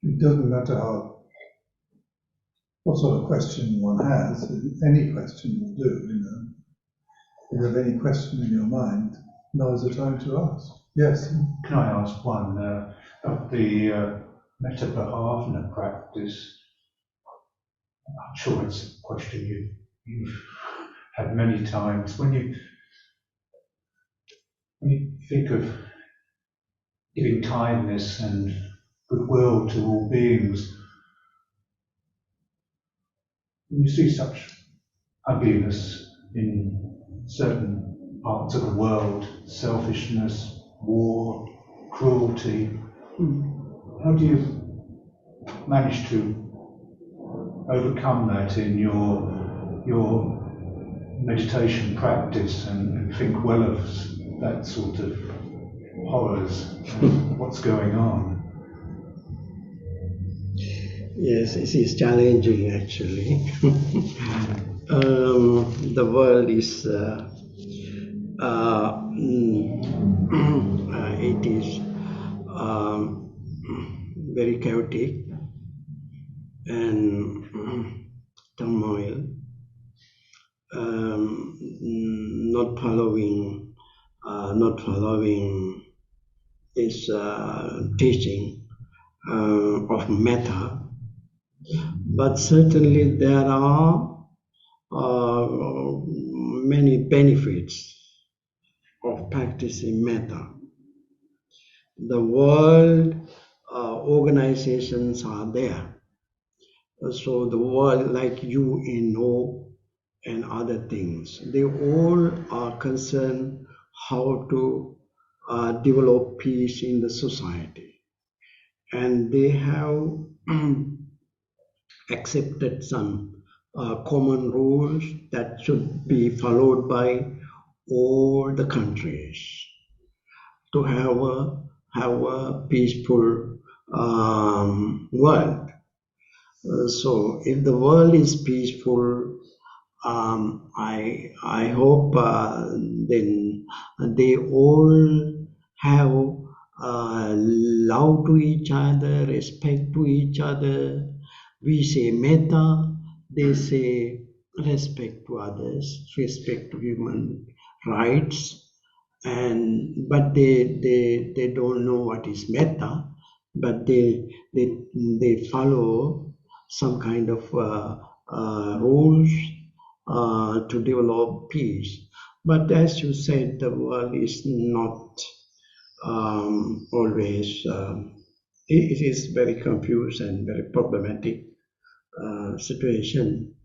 It doesn't matter what sort of question one has. Any question will do, you know. If you have any question in your mind, now is the time to ask. Yes? Can I ask one of the metta bhavana practice? I'm sure it's a question you've had many times. When you think of giving kindness and goodwill to all beings, when you see such ugliness in certain parts of the world, selfishness, war, cruelty. How do you manage to overcome that in your meditation practice and think well of that sort of horrors, what's going on? Yes, it is challenging actually. The world is, it is very chaotic and turmoil, not following this teaching of metta, but certainly there are many benefits of practicing metta. The world organizations are there. So the world, like UNO and other things, they all are concerned how to develop peace in the society. And they have accepted some common rules that should be followed by all the countries to have a peaceful world. So if the world is peaceful, I hope then they all have love to each other, respect to each other. We say metta, they say respect to others, respect to human rights, but they don't know what is metta, but they follow some kind of rules to develop peace. But as you said, the world is not always, it is very confused and very problematic situation.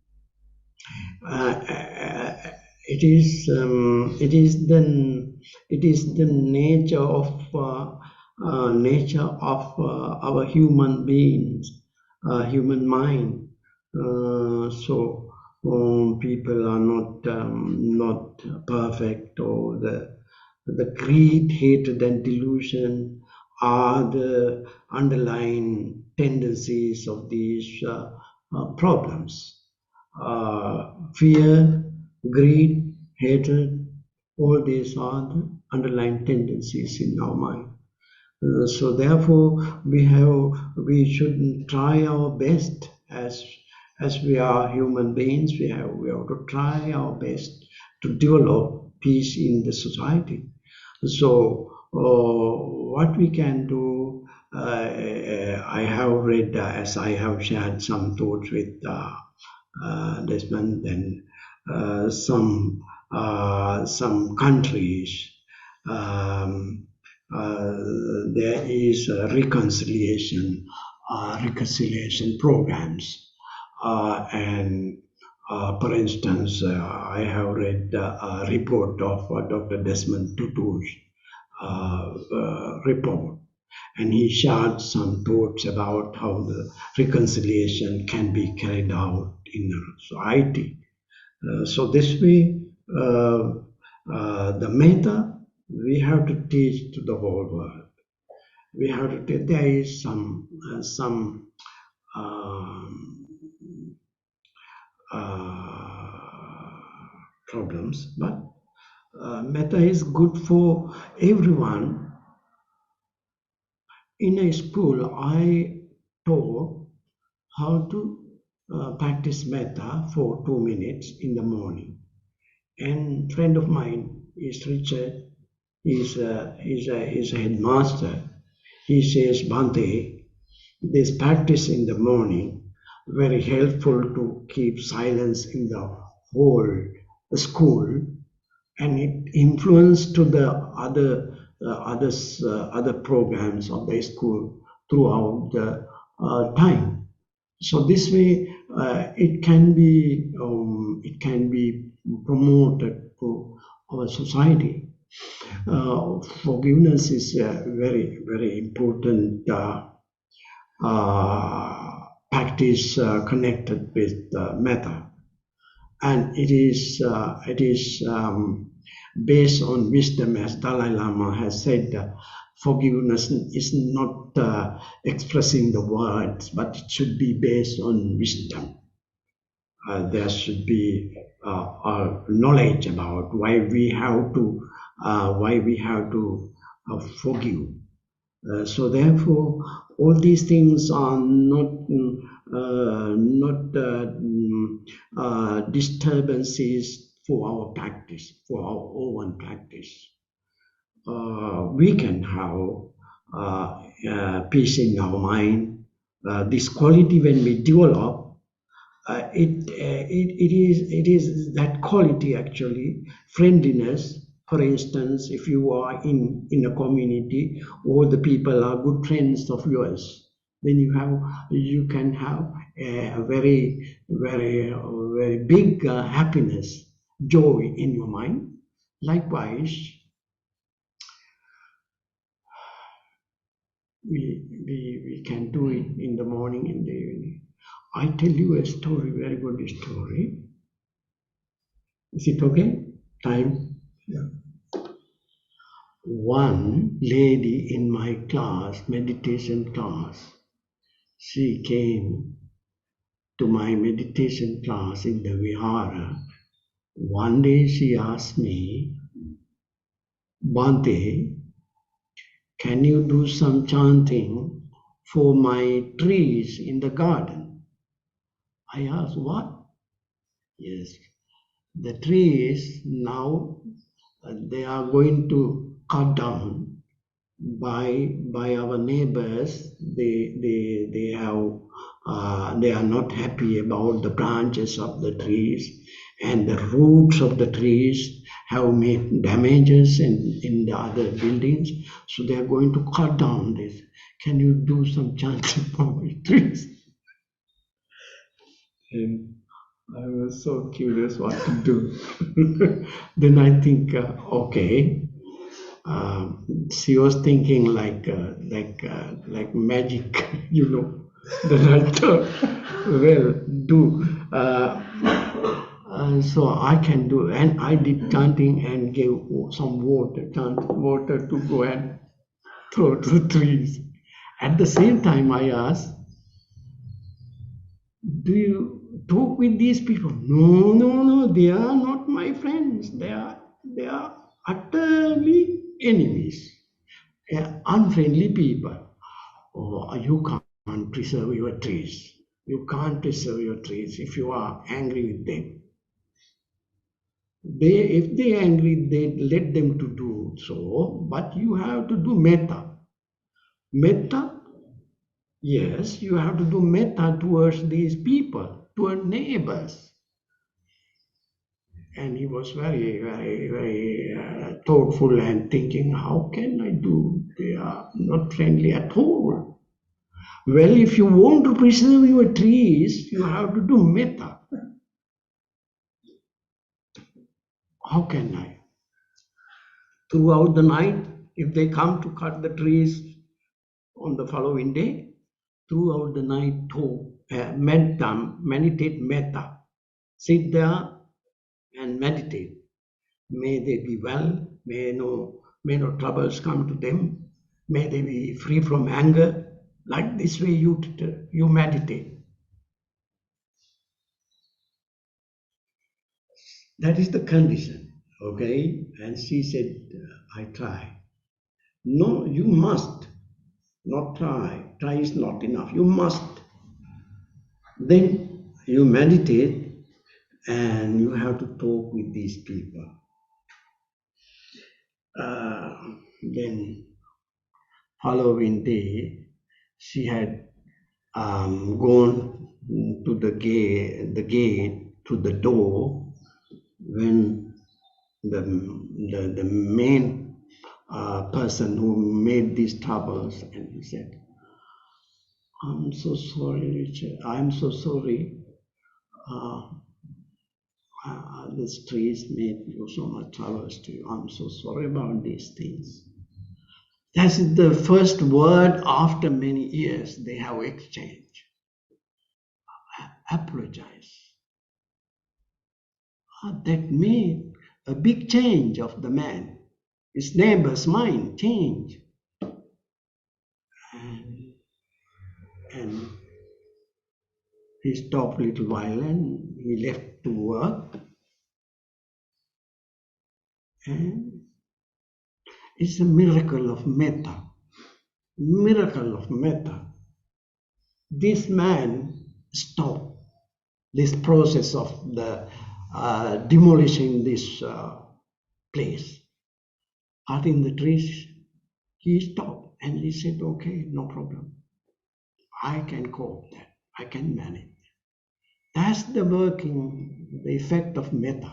It is the nature of our human beings, human mind. So people are not perfect, or the greed, hatred, and delusion are the underlying tendencies of these problems. Fear, greed, hatred, all these are the underlying tendencies in our mind. So therefore, we should try our best as we are human beings. We have to try our best to develop peace in the society. So what we can do, I have read, as I have shared some thoughts with Desmond, and some countries, there is reconciliation programs, and for instance, I have read a report of Dr. Desmond Tutu's report, and he shared some thoughts about how the reconciliation can be carried out in the society. So this way, the metta we have to teach to the whole world. We have to teach. There is some problems, but metta is good for everyone. In a school, I taught how to practice metta for 2 minutes in the morning. And a friend of mine is Richard. He's a headmaster. He says, Bhante, this practice in the morning very helpful to keep silence in the whole school, and it influenced to the other programs of the school throughout the time. So this way, it can be promoted to our society. Forgiveness is a very, very important practice connected with metta, and it is based on wisdom, as Dalai Lama has said. Forgiveness is not expressing the words, but it should be based on wisdom. There should be knowledge about why we have to forgive. So therefore, all these things are not disturbances for our practice, for our own practice. We can have peace in our mind. This quality, when we develop, it is that quality actually, friendliness. For instance, if you are in a community, all the people are good friends of yours, then you can have a very, very, very big happiness, joy in your mind. Likewise, we can do it in the morning and the evening. I tell you a story, very good story. Is it okay? Time? Yeah. One lady in my class, meditation class, she came to my meditation class in the Vihara. One day she asked me, Bhante, can you do some chanting for my trees in the garden? I asked, what? Yes, the trees now they are going to cut down by our neighbors. They are not happy about the branches of the trees, and the roots of the trees have made damages in the other buildings, so they are going to cut down this. Can you do some chanting for my trees? And I was so curious what to do. Then I think, okay. She was thinking like magic, you know. Then I thought, well, do. So I can do, and I did chanting and gave some water to go and throw to the trees. At the same time, I asked, do you talk with these people? No, they are not my friends. They are utterly enemies, unfriendly people. Oh, you can't preserve your trees. You can't preserve your trees if you are angry with them. If they are angry, they let them to do so, but you have to do metta. Metta, yes, you have to do metta towards these people, toward neighbors. And he was very, very, very thoughtful and thinking, how can I do? They are not friendly at all. Well, if you want to preserve your trees, you have to do metta. How can I? Throughout the night, if they come to cut the trees on the following day, throughout the night, meditate metta. Sit there and meditate. May they be well, may no troubles come to them, may they be free from anger. Like this way you meditate. That is the condition, okay? And she said, I try. No, you must not try. Try is not enough. You must. Then you meditate and you have to talk with these people. Then following day, she had gone to the gate to the door when the main person who made these troubles, and he said, I'm so sorry, Richard. I'm so sorry. the streets made you so much troubles to you. I'm so sorry about these things. That's the first word after many years they have exchanged. Apologize. That made a big change of the man. His neighbor's mind changed. And he stopped a little while and he left to work. And it's a miracle of metta. Miracle of metta. This man stopped this process of the demolishing this place. Cutting the trees, he stopped and he said, okay, no problem. I can cope that. I can manage. That's the working, the effect of metta.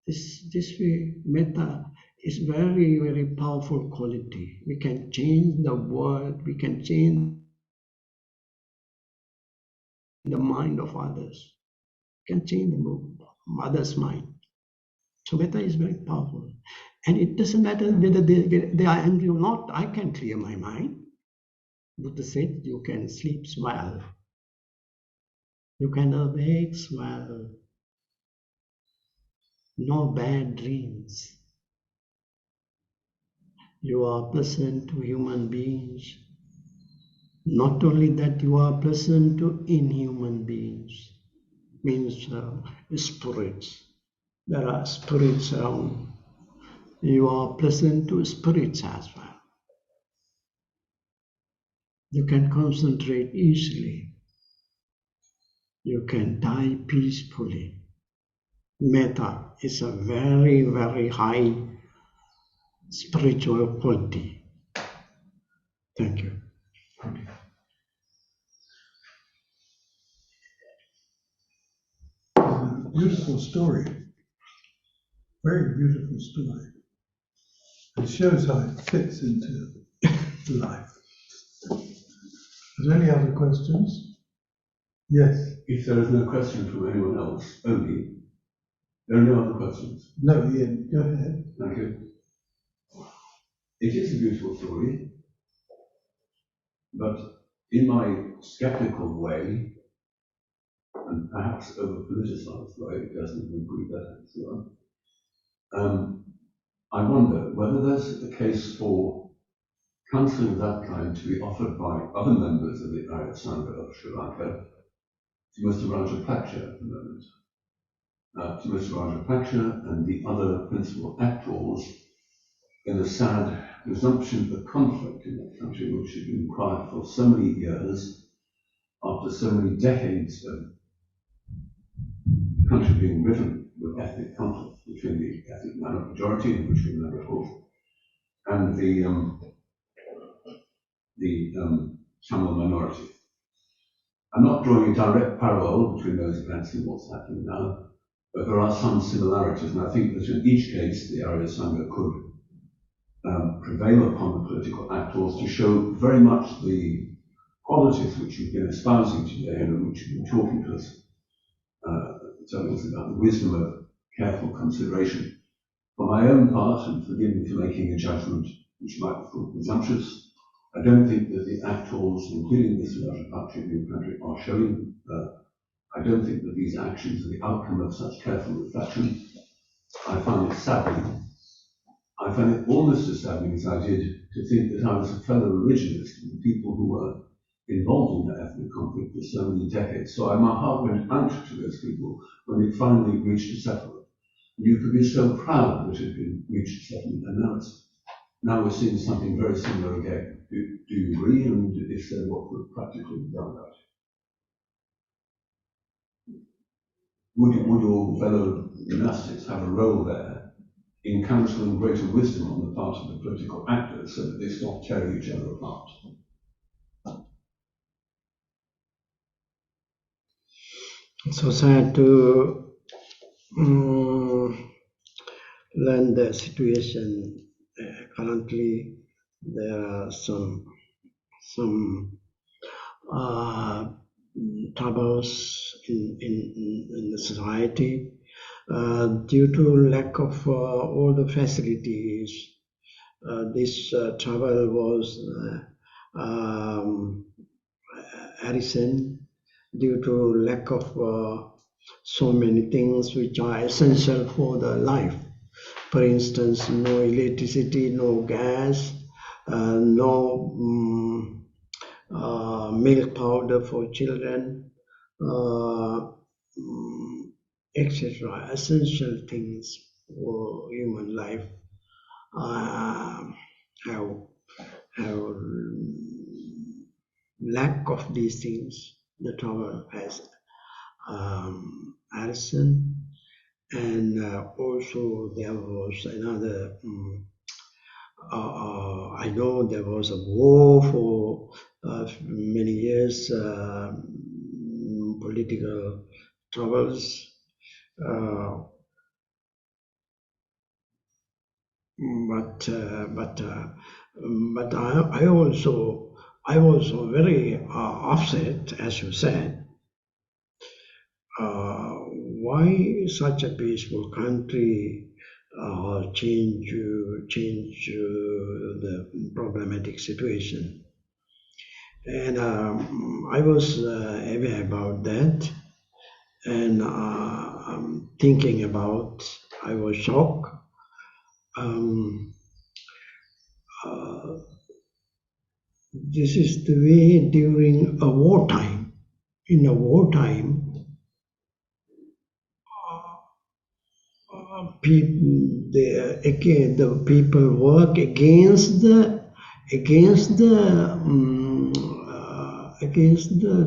This way, metta is very, very powerful quality. We can change the world, we can change the mind of others, we can change the others' mind. So metta is very powerful. And it doesn't matter whether they are angry or not, I can clear my mind. Buddha said you can sleep well. You can awake well. No bad dreams. You are pleasant to human beings. Not only that, you are pleasant to inhuman beings. Means spirits. There are spirits around. You are pleasant to spirits as well. You can concentrate easily. You can die peacefully. Metta is a very, very high spiritual quality. Thank you. Beautiful story. Very beautiful story. It shows how it fits into life. Are there any other questions? Yes. If there is no question from anyone else, only, there are no other questions. No, Ian, go ahead. Thank you. It is a beautiful story, but in my skeptical way, and perhaps over-politicized way, Desmond would agree better, so I wonder whether there's a case for counselling of that kind to be offered by other members of the Arya Sangha of Sri Lanka to Mr. Rajapaksa at the moment. To Mr. Rajapaksa and the other principal actors in the sad resumption of conflict in that country, which had been quiet for so many years, after so many decades of the country being riven with ethnic conflict between the ethnic majority, in which we remember, of course, and the Tamil minority. I'm not drawing a direct parallel between those events and what's happening now, but there are some similarities, and I think that in each case the Arya Sangha could prevail upon the political actors to show very much the qualities which you've been espousing today and which you've been talking to us, telling us about the wisdom of careful consideration. For my own part, and forgive me for making a judgment which might be presumptuous, I don't think that the actors, including Mr. Rajapaksa in the country, are showing. I don't think that these actions are the outcome of such careful reflection. I find it saddening. I find it almost as saddening as I did to think that I was a fellow religionist with people who were involved in the ethnic conflict for so many decades. So my heart went out to those people when it finally reached a settlement. You could be so proud that it had been reached a settlement, and now we're seeing something very similar again. Do you agree? And if so, what would practically be done about it? Would your fellow monastics have a role there in counselling greater wisdom on the part of the political actors so that they stop tearing each other apart? So sad to learn the situation. Currently, there are some troubles in the society due to lack of all the facilities. This trouble was arisen due to lack of so many things which are essential for the life. For instance, no electricity, no gas, no milk powder for children, etc. Essential things for human life have lack of these things. The trouble has arisen, and also there was another. I know there was a war for many years, political troubles, but I was very upset, as you said. Why such a peaceful country change the problematic situation? And I was aware about that, and thinking about, I was shocked. This is the way during a wartime. In a wartime, the people work against the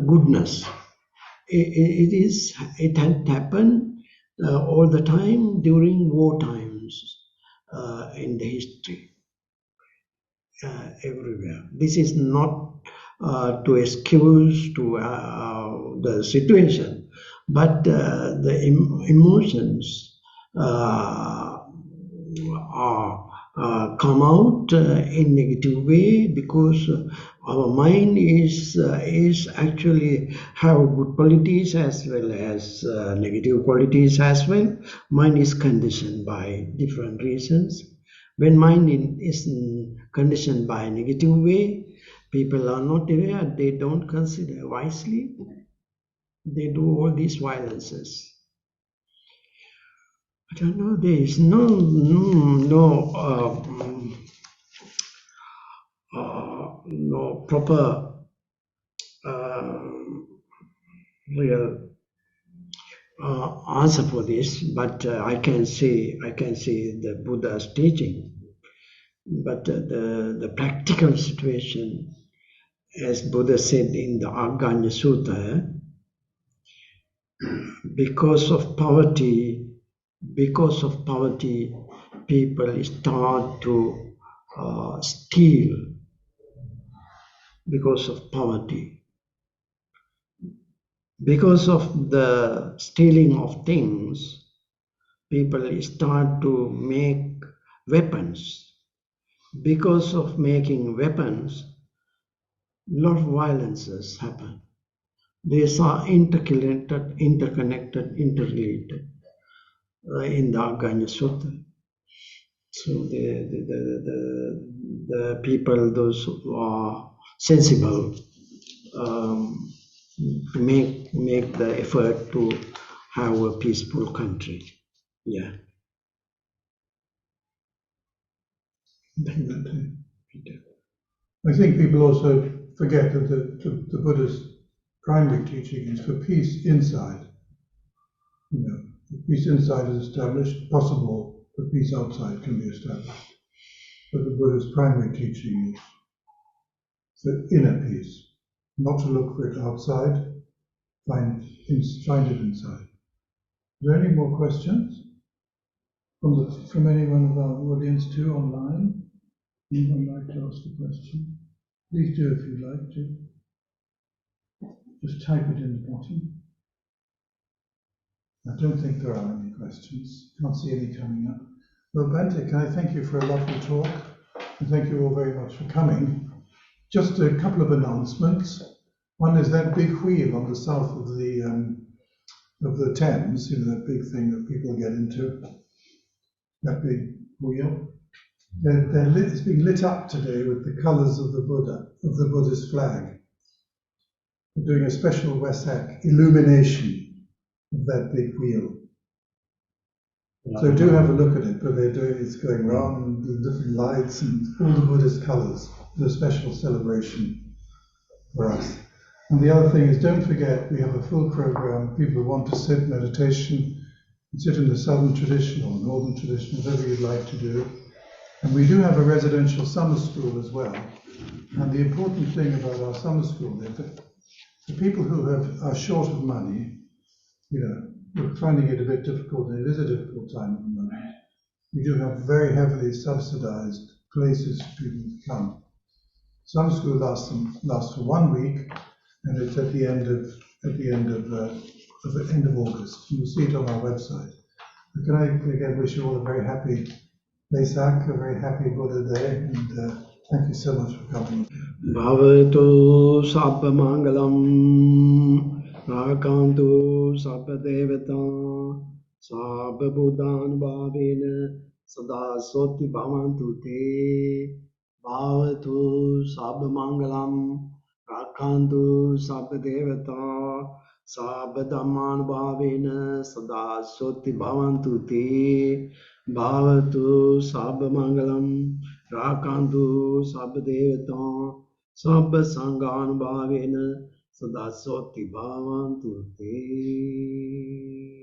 goodness. It had happened all the time during war times in the history, everywhere. This is not to excuse the situation, but the emotions come out in negative way, because our mind is actually have good qualities as well as negative qualities as well. Mind is conditioned by different reasons. When mind is conditioned by negative way, people are not aware, they don't consider wisely, they do all these violences. I don't know, there is no proper real answer for this, but I can see the Buddha's teaching. But the practical situation, as Buddha said in the Aganya Sutta, because of poverty, people start to steal. Because of poverty, because of the stealing of things, people start to make weapons. Because of making weapons, a lot of violences happen. These are interconnected, interrelated in the Aganya Sutta. So the people, those who are sensible, make the effort to have a peaceful country. Yeah. I think people also forget that the Buddha's primary teaching is for peace inside. Peace inside is established, possible, but peace outside can be established. But the Buddha's primary teaching is for inner peace, not to look for it outside, find it inside. Are there any more questions from anyone of our audience too online? Anyone like to ask a question? Please do if you'd like to. Just type it in the bottom. I don't think there are any questions. Can't see any coming up. Well, Bhante, can I thank you for a lovely talk? And thank you all very much for coming. Just a couple of announcements. One is that big wheel on the south of the Thames, that big thing that people get into, that big wheel. It's being lit up today with the colours of the Buddha, of the Buddhist flag. We're doing a special Vesak illumination of that big wheel. So do have a look at it, but it's going round with different lights and all the Buddhist colours. It's a special celebration for us. And the other thing is, don't forget, we have a full program. People who want to sit meditation, sit in the southern tradition or northern tradition, whatever you'd like to do. And we do have a residential summer school as well. And the important thing about our summer school is that the people who are short of money, we're finding it a bit difficult, and it is a difficult time at the moment. We do have very heavily subsidized places for people to come. Summer school lasts for 1 week, and it's at the end of August. You'll see it on our website. But can I again wish you all a very happy Vesak, a very happy Buddha Day, and thank you so much for coming. Bhavatu Sabba Mangalam Rakantu Sabba Devata Sabba Buddhan Bhavena Sada Soti Bhavantu Te Bhavatu Sabba Mangalam Rakantu Sabba Devata Sabba Dhamman Bhavena Sada Soti Bhavantu Te Bhavatu Sabba Mangalam Rakantu Sabba Devata Sabba Sangha Bhavena Sada Soti Bhavantu Te.